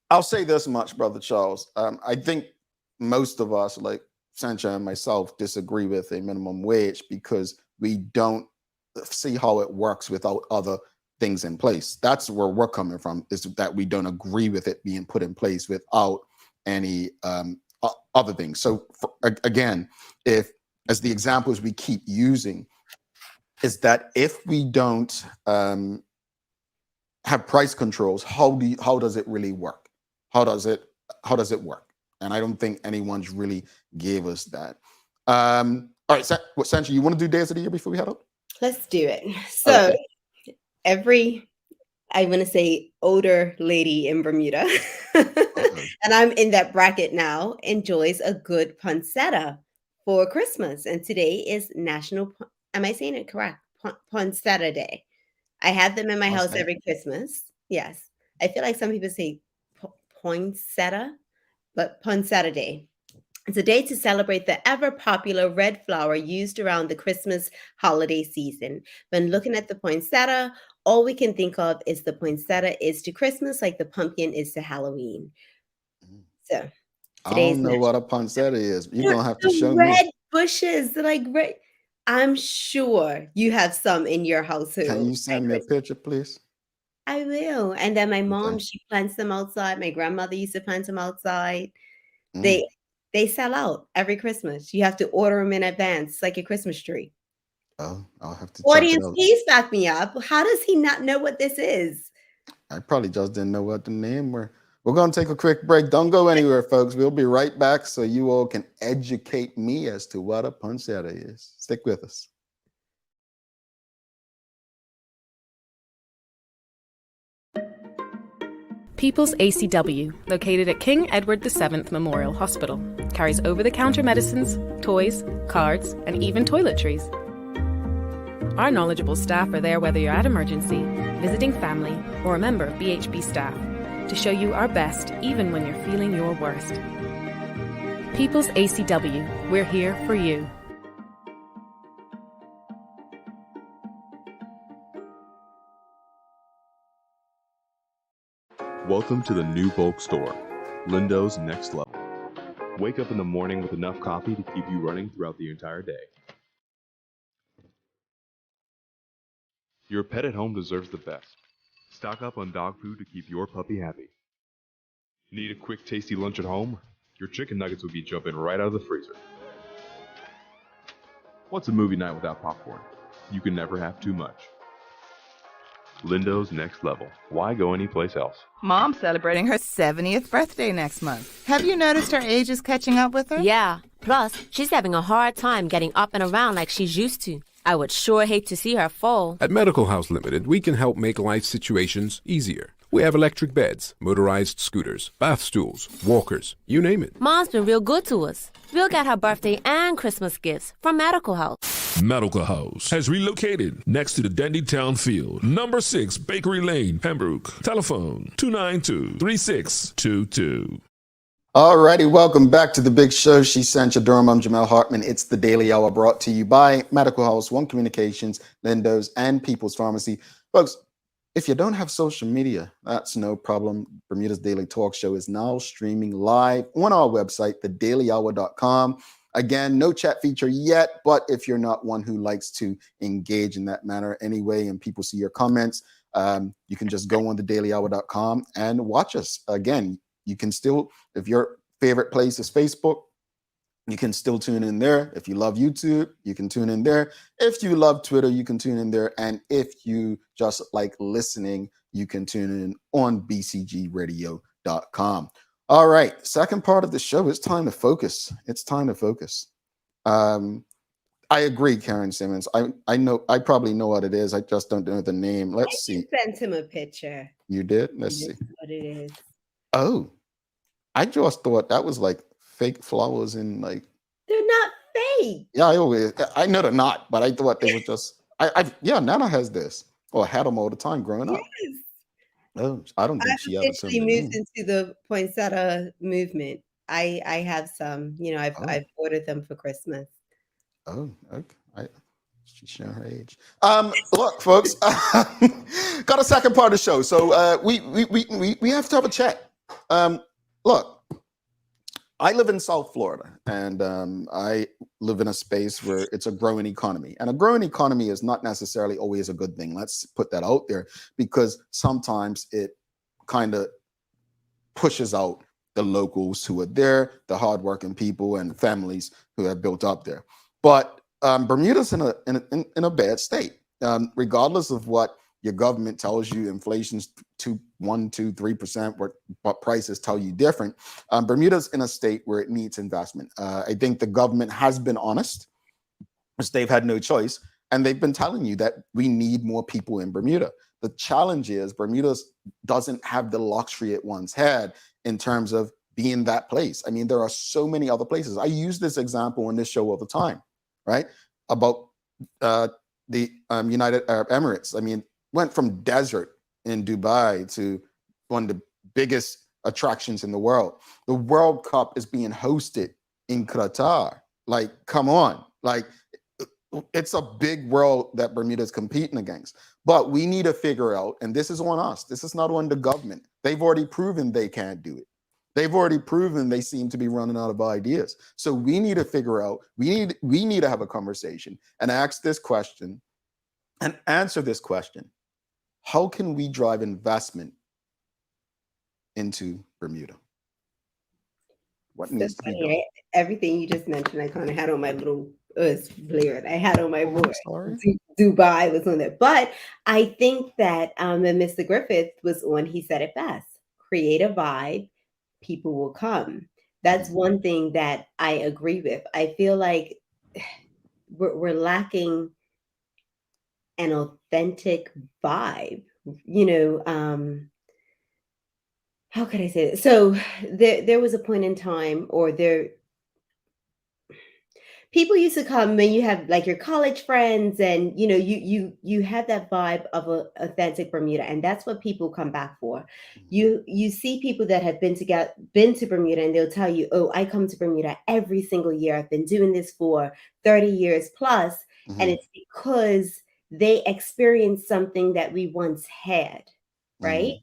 I'll say this much, Brother Charles. I think most of us, like Sancha and myself, disagree with a minimum wage because we don't see how it works without other things in place. That's where we're coming from, is that we don't agree with it being put in place without any other things. So again, if, as the examples we keep using, is that if we don't have price controls, how does it really work? How does it work? And I don't think anyone's really gave us that. All right, Sancha, you want to do Days of the Year before we head out? Let's do it. So every I'm going to say older lady in Bermuda, Uh-oh. and I'm in that bracket now, enjoys a good pancetta for Christmas. And today is am I saying it correct? Pancetta Day. I have them in my house Pancetta. every Christmas. Yes. I feel like some people say poinsettia, but pancetta Day. It's a day to celebrate the ever popular red flower used around the Christmas holiday season. When looking at the poinsettia, all we can think of is the poinsettia is to Christmas, like the pumpkin is to Halloween. Mm. So I today's don't know what a pancetta is. You're they're gonna have to the show me. red bushes. They're like red. I'm sure you have some in your Can household you at send me a Christmas. picture, please? I will. And then my mom, Okay. she plants them outside. My grandmother used to plant them outside. Mm. They sell out every Christmas. You have to order them in advance, it's like a Christmas tree. Oh, I'll have to check it Audience, out. please back me up. How does he not know what this is? I probably just didn't know what the name were. We're going to take a quick break. Don't go anywhere, folks. We'll be right back so you all can educate me as to what a pancetta is. Stick with us. People's ACW, located at King Edward VII Memorial Hospital, carries over-the-counter medicines, toys, cards, and even toiletries. Our knowledgeable staff are there whether you're at emergency, visiting family, or a member of BHP staff, to show you our best even when you're feeling your worst. People's ACW, we're here for you. Welcome to the new bulk store, Lindo's Next Level. Wake up in the morning with enough coffee to keep you running throughout the entire day. Your pet at home deserves the best. Stock up on dog food to keep your puppy happy. Need a quick, tasty lunch at home? Your chicken nuggets will be jumping right out of the freezer. What's a movie night without popcorn? You can never have too much. Lindo's Next Level. Why go anyplace else? Mom's celebrating her 70th birthday next month. Have you noticed her age is catching up with her? Yeah. Plus, she's having a hard time getting up and around like she's used to. I would sure hate to see her fall. At Medical House Limited, we can help make life situations easier. We have electric beds, motorized scooters, bath stools, walkers, you name it. Mom's been real good to us. We'll get her birthday and Christmas gifts from Medical House. Medical House has relocated next to the Dandytown Field, number 6 Bakery Lane, Pembroke. Telephone 292-3622. All righty, welcome back to the big show. She sent you Durham. I'm Jamel Hartman. It's the Daily Hour brought to you by Medical House, One Communications, Lindo's, and People's Pharmacy. Folks, if you don't have social media, that's no problem. Bermuda's Daily Talk Show is now streaming live on our website, thedailyhour.com. Again, no chat feature yet, but if you're not one who likes to engage in that manner anyway, and people see your comments, you can just go on thedailyhour.com and watch us. Again, you can still, if your favorite place is Facebook, you can still tune in there. If you love YouTube, you can tune in there. If you love Twitter, you can tune in there. And if you just like listening, you can tune in on bcgradio.com. All right, second part of the show. It's time to focus. It's time to focus. I agree, Karen Simmons. I know. I probably know what it is. I just don't know the name. Let's see. I sent him a picture. You did? Let's see. What it is. Oh, I just thought that was like fake flowers and like. They're not fake. Yeah, I know they're not, but I thought they were just. Yeah, Nana has this, or had them all the time growing up. Yes. Oh, I don't think she ever told Officially me. moved into the poinsettia movement. I have some. You know, I've ordered them for Christmas. Oh, okay. She's showing her age. Look, folks, got a second part of the show, so we have to have a chat. Look, I live in South Florida, and I live in a space where it's a growing economy, and a growing economy is not necessarily always a good thing. Let's put that out there, because sometimes it kind of pushes out the locals who are there, the hardworking people and families who have built up there. But Bermuda's in a bad state, regardless of what your government tells you. Inflation's 1, 2, 3%. What prices tell you different. Bermuda's in a state where it needs investment. I think the government has been honest, because they've had no choice, and they've been telling you that we need more people in Bermuda. The challenge is Bermuda doesn't have the luxury it once had in terms of being that place. I mean, there are so many other places. I use this example in this show all the time, right? About the United Arab Emirates. I mean, went from desert in Dubai to one of the biggest attractions in the world. The World Cup is being hosted in Qatar. Like, come on. Like, it's a big world that Bermuda is competing against. But we need to figure out, and this is on us. This is not on the government. They've already proven they can't do it. They've already proven they seem to be running out of ideas. So we need to figure out, we need to have a conversation and ask this question and answer this question. How can we drive investment into Bermuda? What needs to be done? Everything you just mentioned, I kind of had on my little blared. I had on my board. Sorry. Dubai was on there. But I think that when Mr. Griffith was on, he said it best. Create a vibe, people will come. That's one thing that I agree with. I feel like we're lacking an authentic vibe. You know, how could I say that? So there was a point in time, or people used to come when you have like your college friends, and you know, you had that vibe of a authentic Bermuda, and that's what people come back for. You see people that have been to Bermuda, and they'll tell you, oh, I come to Bermuda every single year. I've been doing this for 30 years plus, and it's because they experienced something that we once had, right?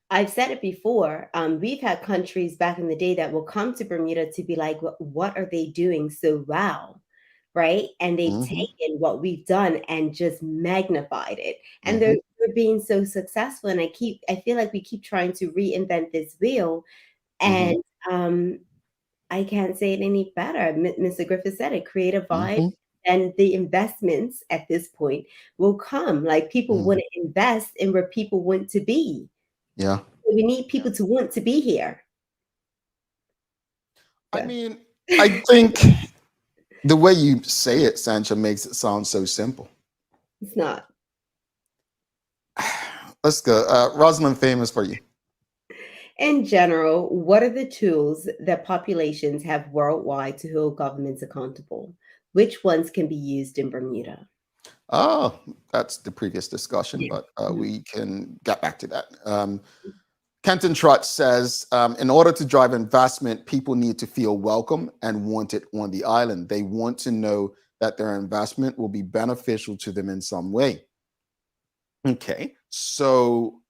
I've said it before. We've had countries back in the day that will come to Bermuda to be like, what are they doing so well? Right. And they've taken what we've done and just magnified it. And they're being so successful. And I feel like we keep trying to reinvent this wheel. And I can't say it any better. Mr. Griffith said it, create a vibe. And the investments at this point will come. Like, people want to invest in where people want to be. Yeah. We need people to want to be here. I mean, I think the way you say it, Sancha, makes it sound so simple. It's not. Let's go. Rosalind, famous for you. In general, what are the tools that populations have worldwide to hold governments accountable? Which ones can be used in Bermuda? Oh, that's the previous discussion, but we can get back to that. Kenton Trott says, in order to drive investment, people need to feel welcome and wanted on the island. They want to know that their investment will be beneficial to them in some way. Okay, so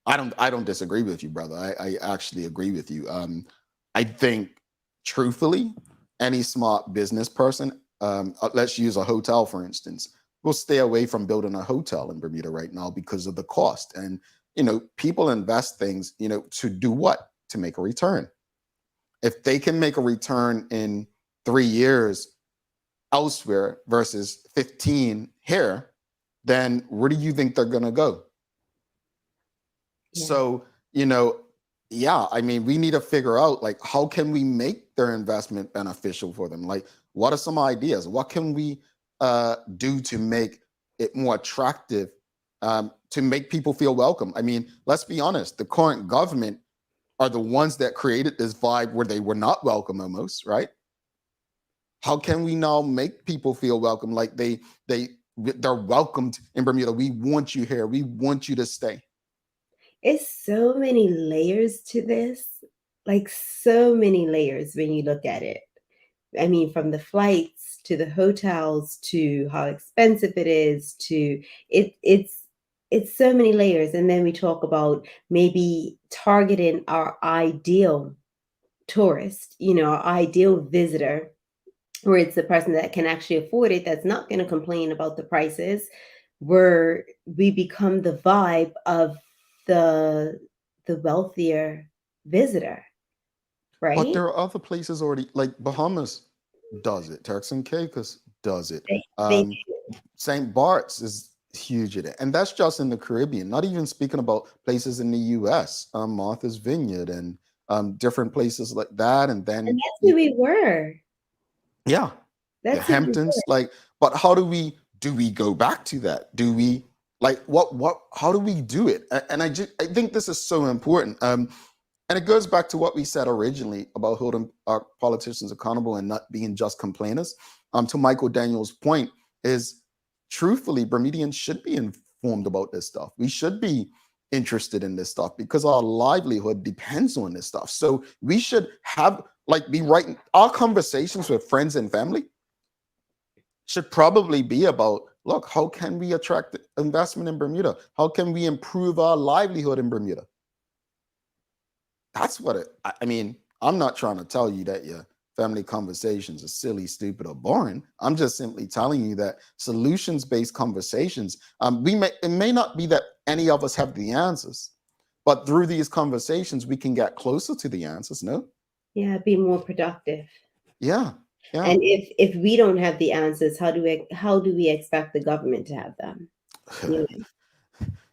I don't disagree with you, brother. I actually agree with you. I think, truthfully, any smart business person, let's use a hotel, for instance, will stay away from building a hotel in Bermuda right now because of the cost. And, you know, people invest things, you know, to do what? To make a return. If they can make a return in 3 years elsewhere versus 15 here, then where do you think they're going to go? So, you know, I mean, we need to figure out, like, how can we make their investment beneficial for them? Like, what are some ideas? What can we do to make it more attractive, to make people feel welcome? I mean, let's be honest, the current government are the ones that created this vibe where they were not welcome almost, right? How can we now make people feel welcome, like they're welcomed in Bermuda? We want you here. We want you to stay. It's so many layers to this, like so many layers when you look at it. I mean, from the flights to the hotels to how expensive it is to it's so many layers. And then we talk about maybe targeting our ideal tourist, you know, our ideal visitor, where it's the person that can actually afford it, that's not going to complain about the prices, where we become the vibe of the wealthier visitor, right? But there are other places already, like Bahamas does it, Turks and Caicos does it. St. Bart's is huge at it, and that's just in the Caribbean. Not even speaking about places in the U.S., Martha's Vineyard and different places like that. And then that's who we were. Yeah, That's the Hamptons. Like, but how do we go back to that? Do we Like how do we do it? And I think this is so important. And it goes back to what we said originally about holding our politicians accountable and not being just complainers. To Michael Daniels' point is, truthfully, Bermudians should be informed about this stuff. We should be interested in this stuff because our livelihood depends on this stuff. So we should be writing our conversations with friends and family should probably be about, look, how can we attract investment in Bermuda? How can we improve our livelihood in Bermuda? That's what I mean, I'm not trying to tell you that your family conversations are silly, stupid, or boring. I'm just simply telling you that solutions-based conversations, it may not be that any of us have the answers, but through these conversations, we can get closer to the answers, no? Yeah, be more productive. Yeah. And if we don't have the answers, how do we expect the government to have them? You know?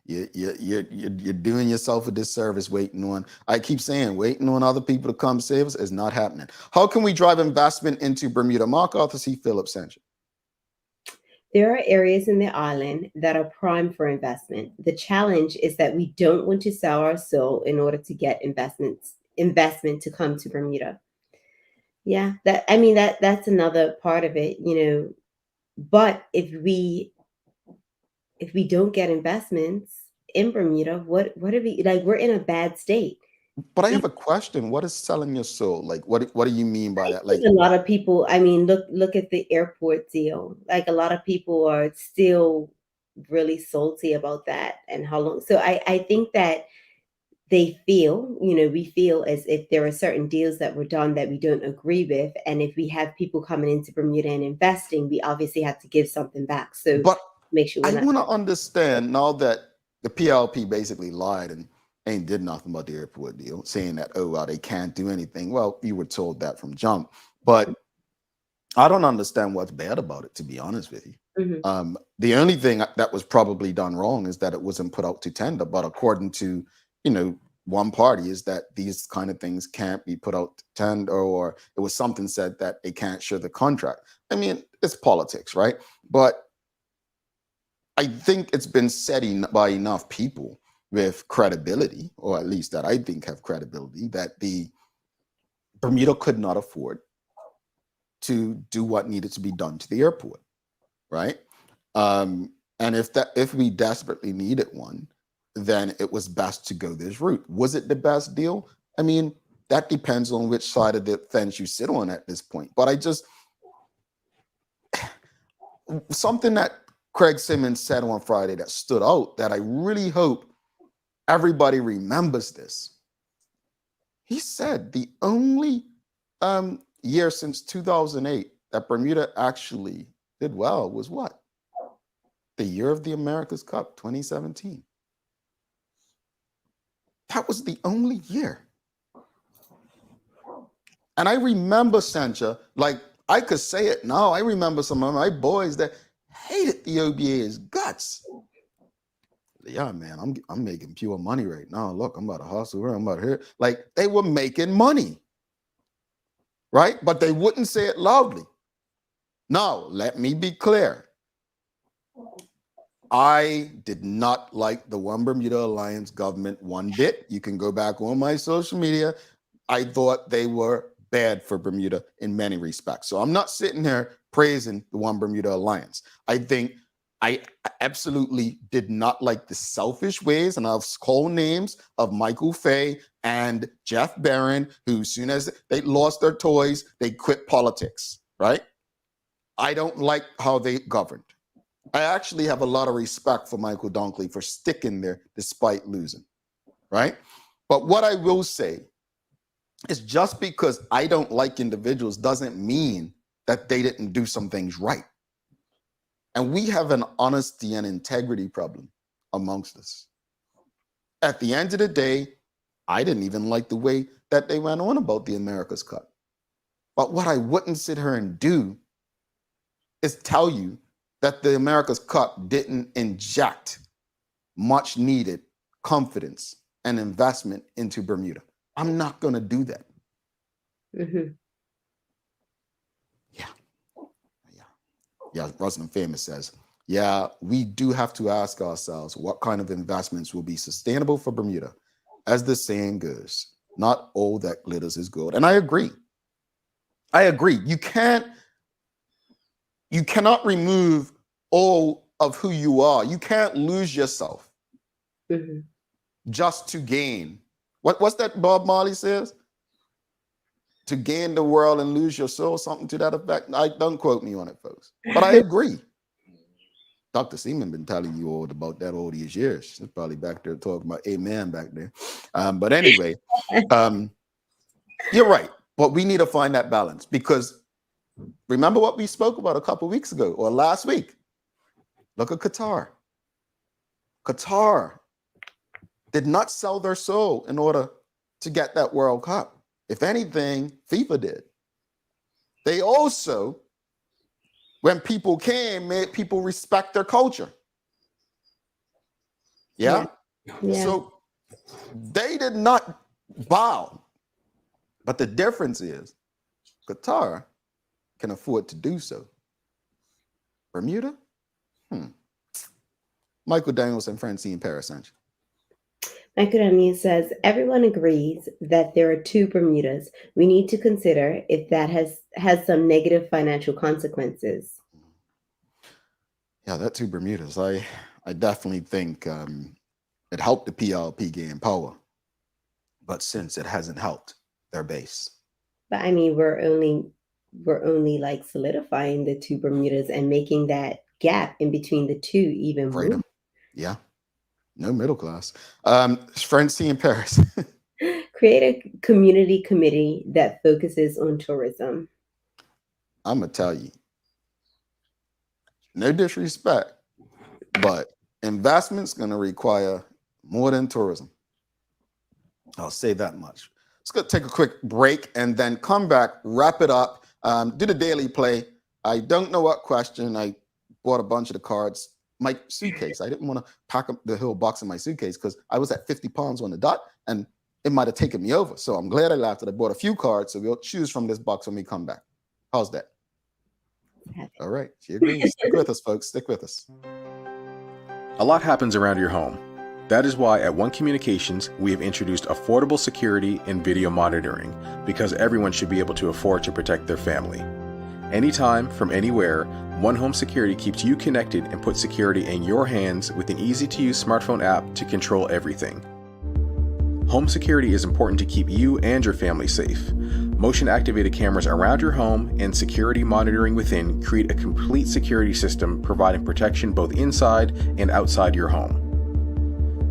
You're doing yourself a disservice waiting on other people to come save us is not happening. How can we drive investment into Bermuda? Mark Arthur C. Phillips sent you. There are areas in the island that are prime for investment. The challenge is that we don't want to sell our soul in order to get investment to come to Bermuda. Yeah, that's another part of it, But if we don't get investments in Bermuda, what are we like? We're in a bad state. But I have a question. What is selling your soul? Like, what do you mean by that? Like, a lot of people, look at the airport deal. Like, a lot of people are still really salty about that and how long. So I think that they feel, we feel as if there are certain deals that were done that we don't agree with. And if we have people coming into Bermuda and investing, we obviously have to give something back. So but make sure I want to understand now that the PLP basically lied and ain't did nothing about the airport deal, saying that, oh, well, they can't do anything. Well, you were told that from jump. But I don't understand what's bad about it, to be honest with you. Mm-hmm. The only thing that was probably done wrong is that it wasn't put out to tender. But according to, one party is that these kind of things can't be put out to tender, or it was something said that they can't share the contract. I mean, it's politics, right? But I think it's been said by enough people with credibility, or at least that I think have credibility, that the Bermuda could not afford to do what needed to be done to the airport, right? And if we desperately needed one, then it was best to go this route. Was it the best deal? I mean, that depends on which side of the fence you sit on at this point. But something that Craig Simmons said on Friday that stood out, that I really hope everybody remembers this. He said the only year since 2008 that Bermuda actually did well was what? The year of the America's Cup, 2017. That was the only year. And I remember, Sancha, like I could say it now. I remember some of my boys that hated the OBA's guts. Yeah, man, I'm making pure money right now. Look, I'm about to hustle here. I'm about to here. Like, they were making money, right? But they wouldn't say it loudly. Now, let me be clear. I did not like the One Bermuda Alliance government one bit. You can go back on my social media. I thought they were bad for Bermuda in many respects. So I'm not sitting here praising the One Bermuda Alliance. I think I absolutely did not like the selfish ways, and I'll call names, of Michael Fay and Jeff Barron, who as soon as they lost their toys, they quit politics, right? I don't like how they governed. I actually have a lot of respect for Michael Dunkley for sticking there despite losing, right? But what I will say is, just because I don't like individuals doesn't mean that they didn't do some things right. And we have an honesty and integrity problem amongst us. At the end of the day, I didn't even like the way that they went on about the America's Cup. But what I wouldn't sit here and do is tell you that the America's Cup didn't inject much needed confidence and investment into Bermuda. I'm not going to do that. Mm-hmm. Yeah. Rustin Famous says, yeah, we do have to ask ourselves what kind of investments will be sustainable for Bermuda. As the saying goes, not all that glitters is gold. And I agree. You cannot remove all of who you are. You can't lose yourself just to gain. What's that Bob Marley says? To gain the world and lose your soul, something to that effect. Don't quote me on it, folks. But I agree. Dr. Seaman been telling you all about that all these years. She's probably back there talking about amen back there. But anyway, you're right. But we need to find that balance, because remember what we spoke about a couple weeks ago or last week. Look at Qatar. Qatar did not sell their soul in order to get that World Cup. If anything, FIFA did. They also, when people came, made people respect their culture. Yeah? So they did not bow. But the difference is Qatar can afford to do so. Bermuda? Michael Daniels and Francine Paris. Michael Daniels says, everyone agrees that there are two Bermudas. We need to consider if that has some negative financial consequences. Yeah, that two Bermudas. I definitely think it helped the PLP gain power. But since it hasn't helped their base. But I mean, we're only like solidifying the two Bermudas and making that gap in between the two even more. Yeah. No middle class. Francine Paris. Create a community committee that focuses on tourism. I'm going to tell you, no disrespect, but investment's going to require more than tourism. I'll say that much. Let's go take a quick break and then come back, wrap it up, do the daily play. I don't know what question. I bought a bunch of the cards. My suitcase, I didn't want to pack up the whole box in my suitcase because I was at 50 pounds on the dot and it might have taken me over. So I'm glad I left it. I bought a few cards, so we'll choose from this box when we come back. How's that? All right. She agrees. Stick with us, folks. Stick with us. A lot happens around your home. That is why at One Communications, we have introduced affordable security and video monitoring, because everyone should be able to afford to protect their family. Anytime, from anywhere, One Home Security keeps you connected and puts security in your hands with an easy-to-use smartphone app to control everything. Home security is important to keep you and your family safe. Motion-activated cameras around your home and security monitoring within create a complete security system providing protection both inside and outside your home.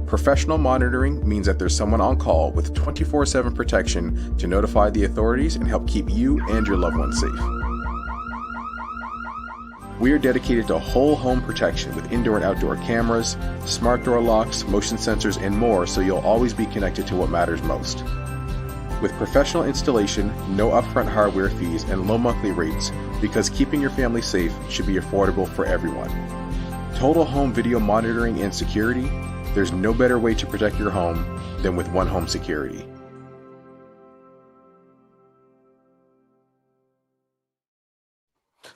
Professional monitoring means that there's someone on call with 24/7 protection to notify the authorities and help keep you and your loved ones safe. We are dedicated to whole home protection with indoor and outdoor cameras, smart door locks, motion sensors, and more, so you'll always be connected to what matters most. With professional installation, no upfront hardware fees, and low monthly rates, because keeping your family safe should be affordable for everyone. Total home video monitoring and security, there's no better way to protect your home than with One Home Security.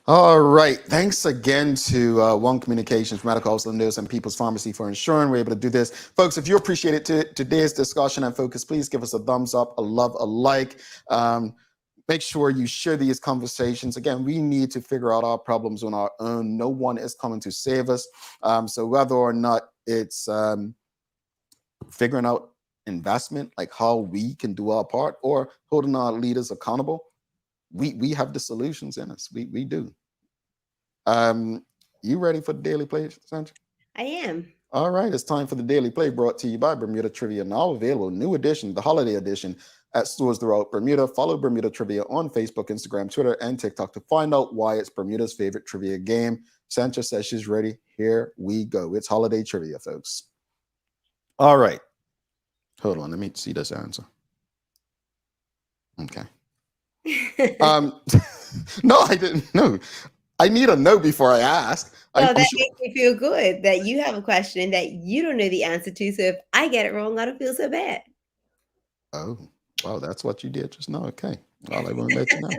All right. Thanks again to One Communications, Medical House Windows, and People's Pharmacy for ensuring we're able to do this. Folks, if you appreciated today's discussion and focus, please give us a thumbs up, a love, a like. Make sure you share these conversations. Again, we need to figure out our problems on our own. No one is coming to save us. So whether or not it's figuring out investment, like how we can do our part, or holding our leaders accountable, we have the solutions in us. We do. You ready for the daily play, Sandra? I am. All right, it's time for the daily play, brought to you by Bermuda Trivia, now available, new edition, the holiday edition, at stores throughout Bermuda. Follow Bermuda Trivia on Facebook, Instagram, Twitter, and TikTok to find out why it's Bermuda's favorite trivia game. Sandra says she's ready. Here we go. It's holiday trivia, folks. All right. Hold on, let me see this answer. Okay. No, I didn't know. I need a no before I ask. No, that makes me feel good that you have a question that you don't know the answer to. So if I get it wrong, I don't feel so bad. Oh, wow, that's what you did just now. Okay. Well, I won't let you know.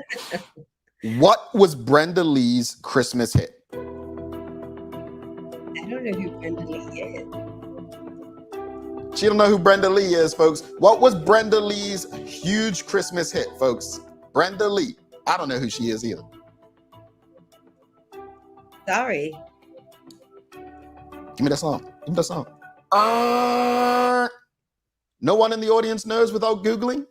What was Brenda Lee's Christmas hit? know who Brenda Lee is. She don't know who Brenda Lee is, folks. What was Brenda Lee's huge Christmas hit, folks? Brenda Lee. I don't know who she is either. Sorry. Give me that song. Give me that song. No one in the audience knows without Googling?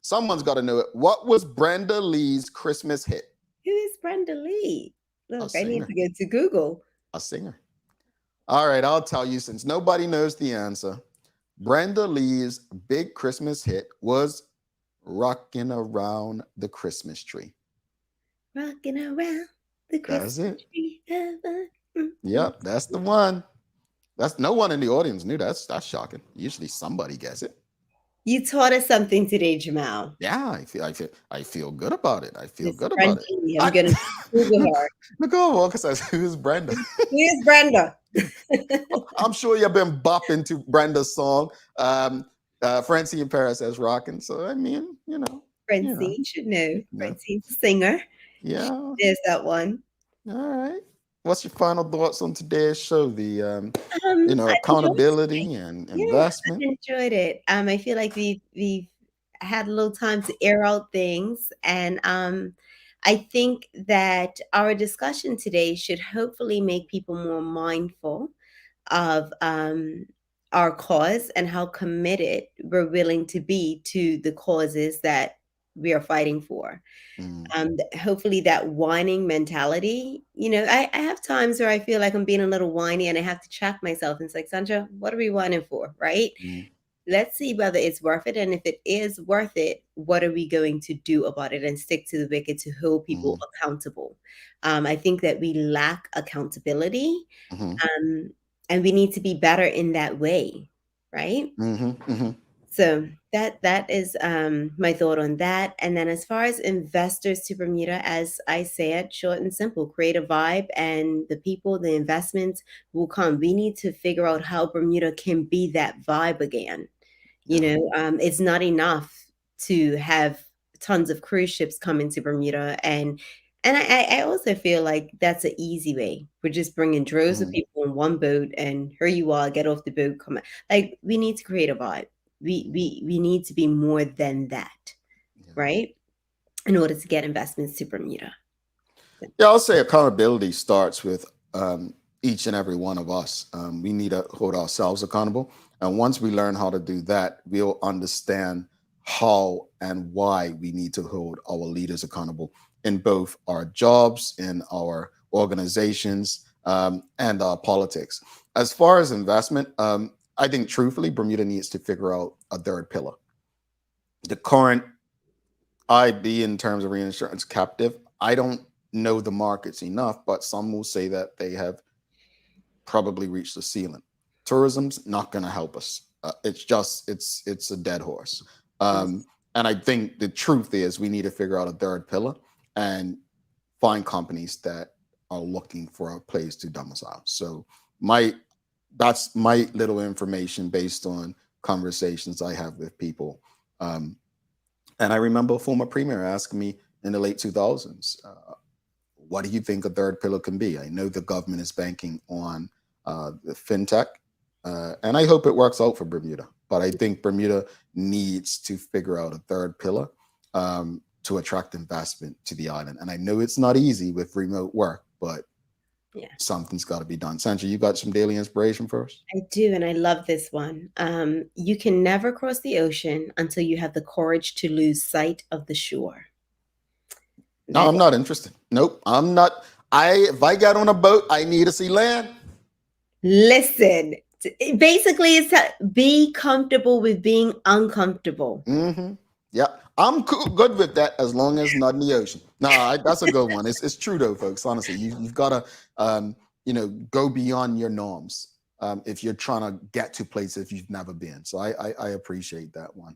Someone's got to know it. What was Brenda Lee's Christmas hit? Who is Brenda Lee? Look, I need singer. to go to Google. A singer. All right, I'll tell you, since nobody knows the answer. Brenda Lee's big Christmas hit was Rockin' Around the Christmas Tree. Rocking around the Christmas tree. Yep, that's the one. That's no one in the audience knew that. That's shocking. Usually somebody gets it. You taught us something today, Jamal. Yeah, I feel good about it. I feel It's good Brenda about it. Lee. I'm gonna Google her. Nicole Walker says, "Who's Brenda?" Who is Brenda? I'm sure you've been bopping to Brenda's song. Francine in Paris says rocking. So I mean, Francine should know. Francine's a singer. Yeah. There's that one. All right. What's your final thoughts on today's show? The I accountability and investment. I enjoyed it. I feel like we've had a little time to air out things, and I think that our discussion today should hopefully make people more mindful of our cause and how committed we're willing to be to the causes that we are fighting for. Hopefully that whining mentality, I have times where I feel like I'm being a little whiny and I have to check myself. And it's like, Sandra, what are we whining for? Right? Let's see whether it's worth it. And if it is worth it, what are we going to do about it and stick to the wicket to hold people accountable? I think that we lack accountability and we need to be better in that way. Right? So that is my thought on that. And then as far as investors to Bermuda, as I said, short and simple, create a vibe and the people, the investments will come. We need to figure out how Bermuda can be that vibe again. It's not enough to have tons of cruise ships come into Bermuda. And I also feel like that's an easy way. We're just bringing droves of people on one boat and here you are, get off the boat, come on. Like we need to create a vibe. We need to be more than that, right? In order to get investments to Bermuda. Yeah, I'll say accountability starts with each and every one of us. We need to hold ourselves accountable. And once we learn how to do that, we'll understand how and why we need to hold our leaders accountable in both our jobs, in our organizations, and our politics. As far as investment, I think truthfully, Bermuda needs to figure out a third pillar. The current IB in terms of reinsurance captive, I don't know the markets enough, but some will say that they have probably reached the ceiling. Tourism's not going to help us. It's a dead horse. And I think the truth is we need to figure out a third pillar and find companies that are looking for a place to domicile. So that's my little information based on conversations I have with people. And I remember a former premier asking me in the late 2000s, what do you think a third pillar can be? I know the government is banking on the fintech, and I hope it works out for Bermuda. But I think Bermuda needs to figure out a third pillar to attract investment to the island. And I know it's not easy with remote work, but something's got to be done. Sandra, you got some daily inspiration for us? I do, and I love this one. You can never cross the ocean until you have the courage to lose sight of the shore. No, I'm not interested. Nope, I'm not. If I get on a boat, I need to see land. Listen, basically, it's be comfortable with being uncomfortable. Yeah, I'm good with that as long as not in the ocean. No, that's a good one. It's true though, folks. Honestly, you've got to go beyond your norms if you're trying to get to places you've never been. So I appreciate that one.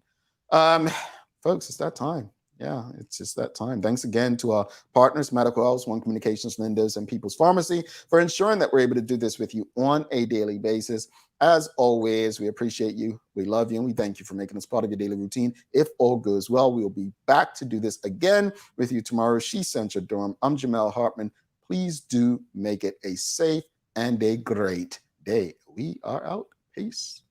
Folks, it's that time. Yeah, it's just that time. Thanks again to our partners, Medical House, One Communications, Linda's, and People's Pharmacy for ensuring that we're able to do this with you on a daily basis. As always, we appreciate you. We love you, and we thank you for making us part of your daily routine. If all goes well, we'll be back to do this again with you tomorrow. She's Sandra Durham. I'm Jamel Hartman. Please do make it a safe and a great day. We are out. Peace.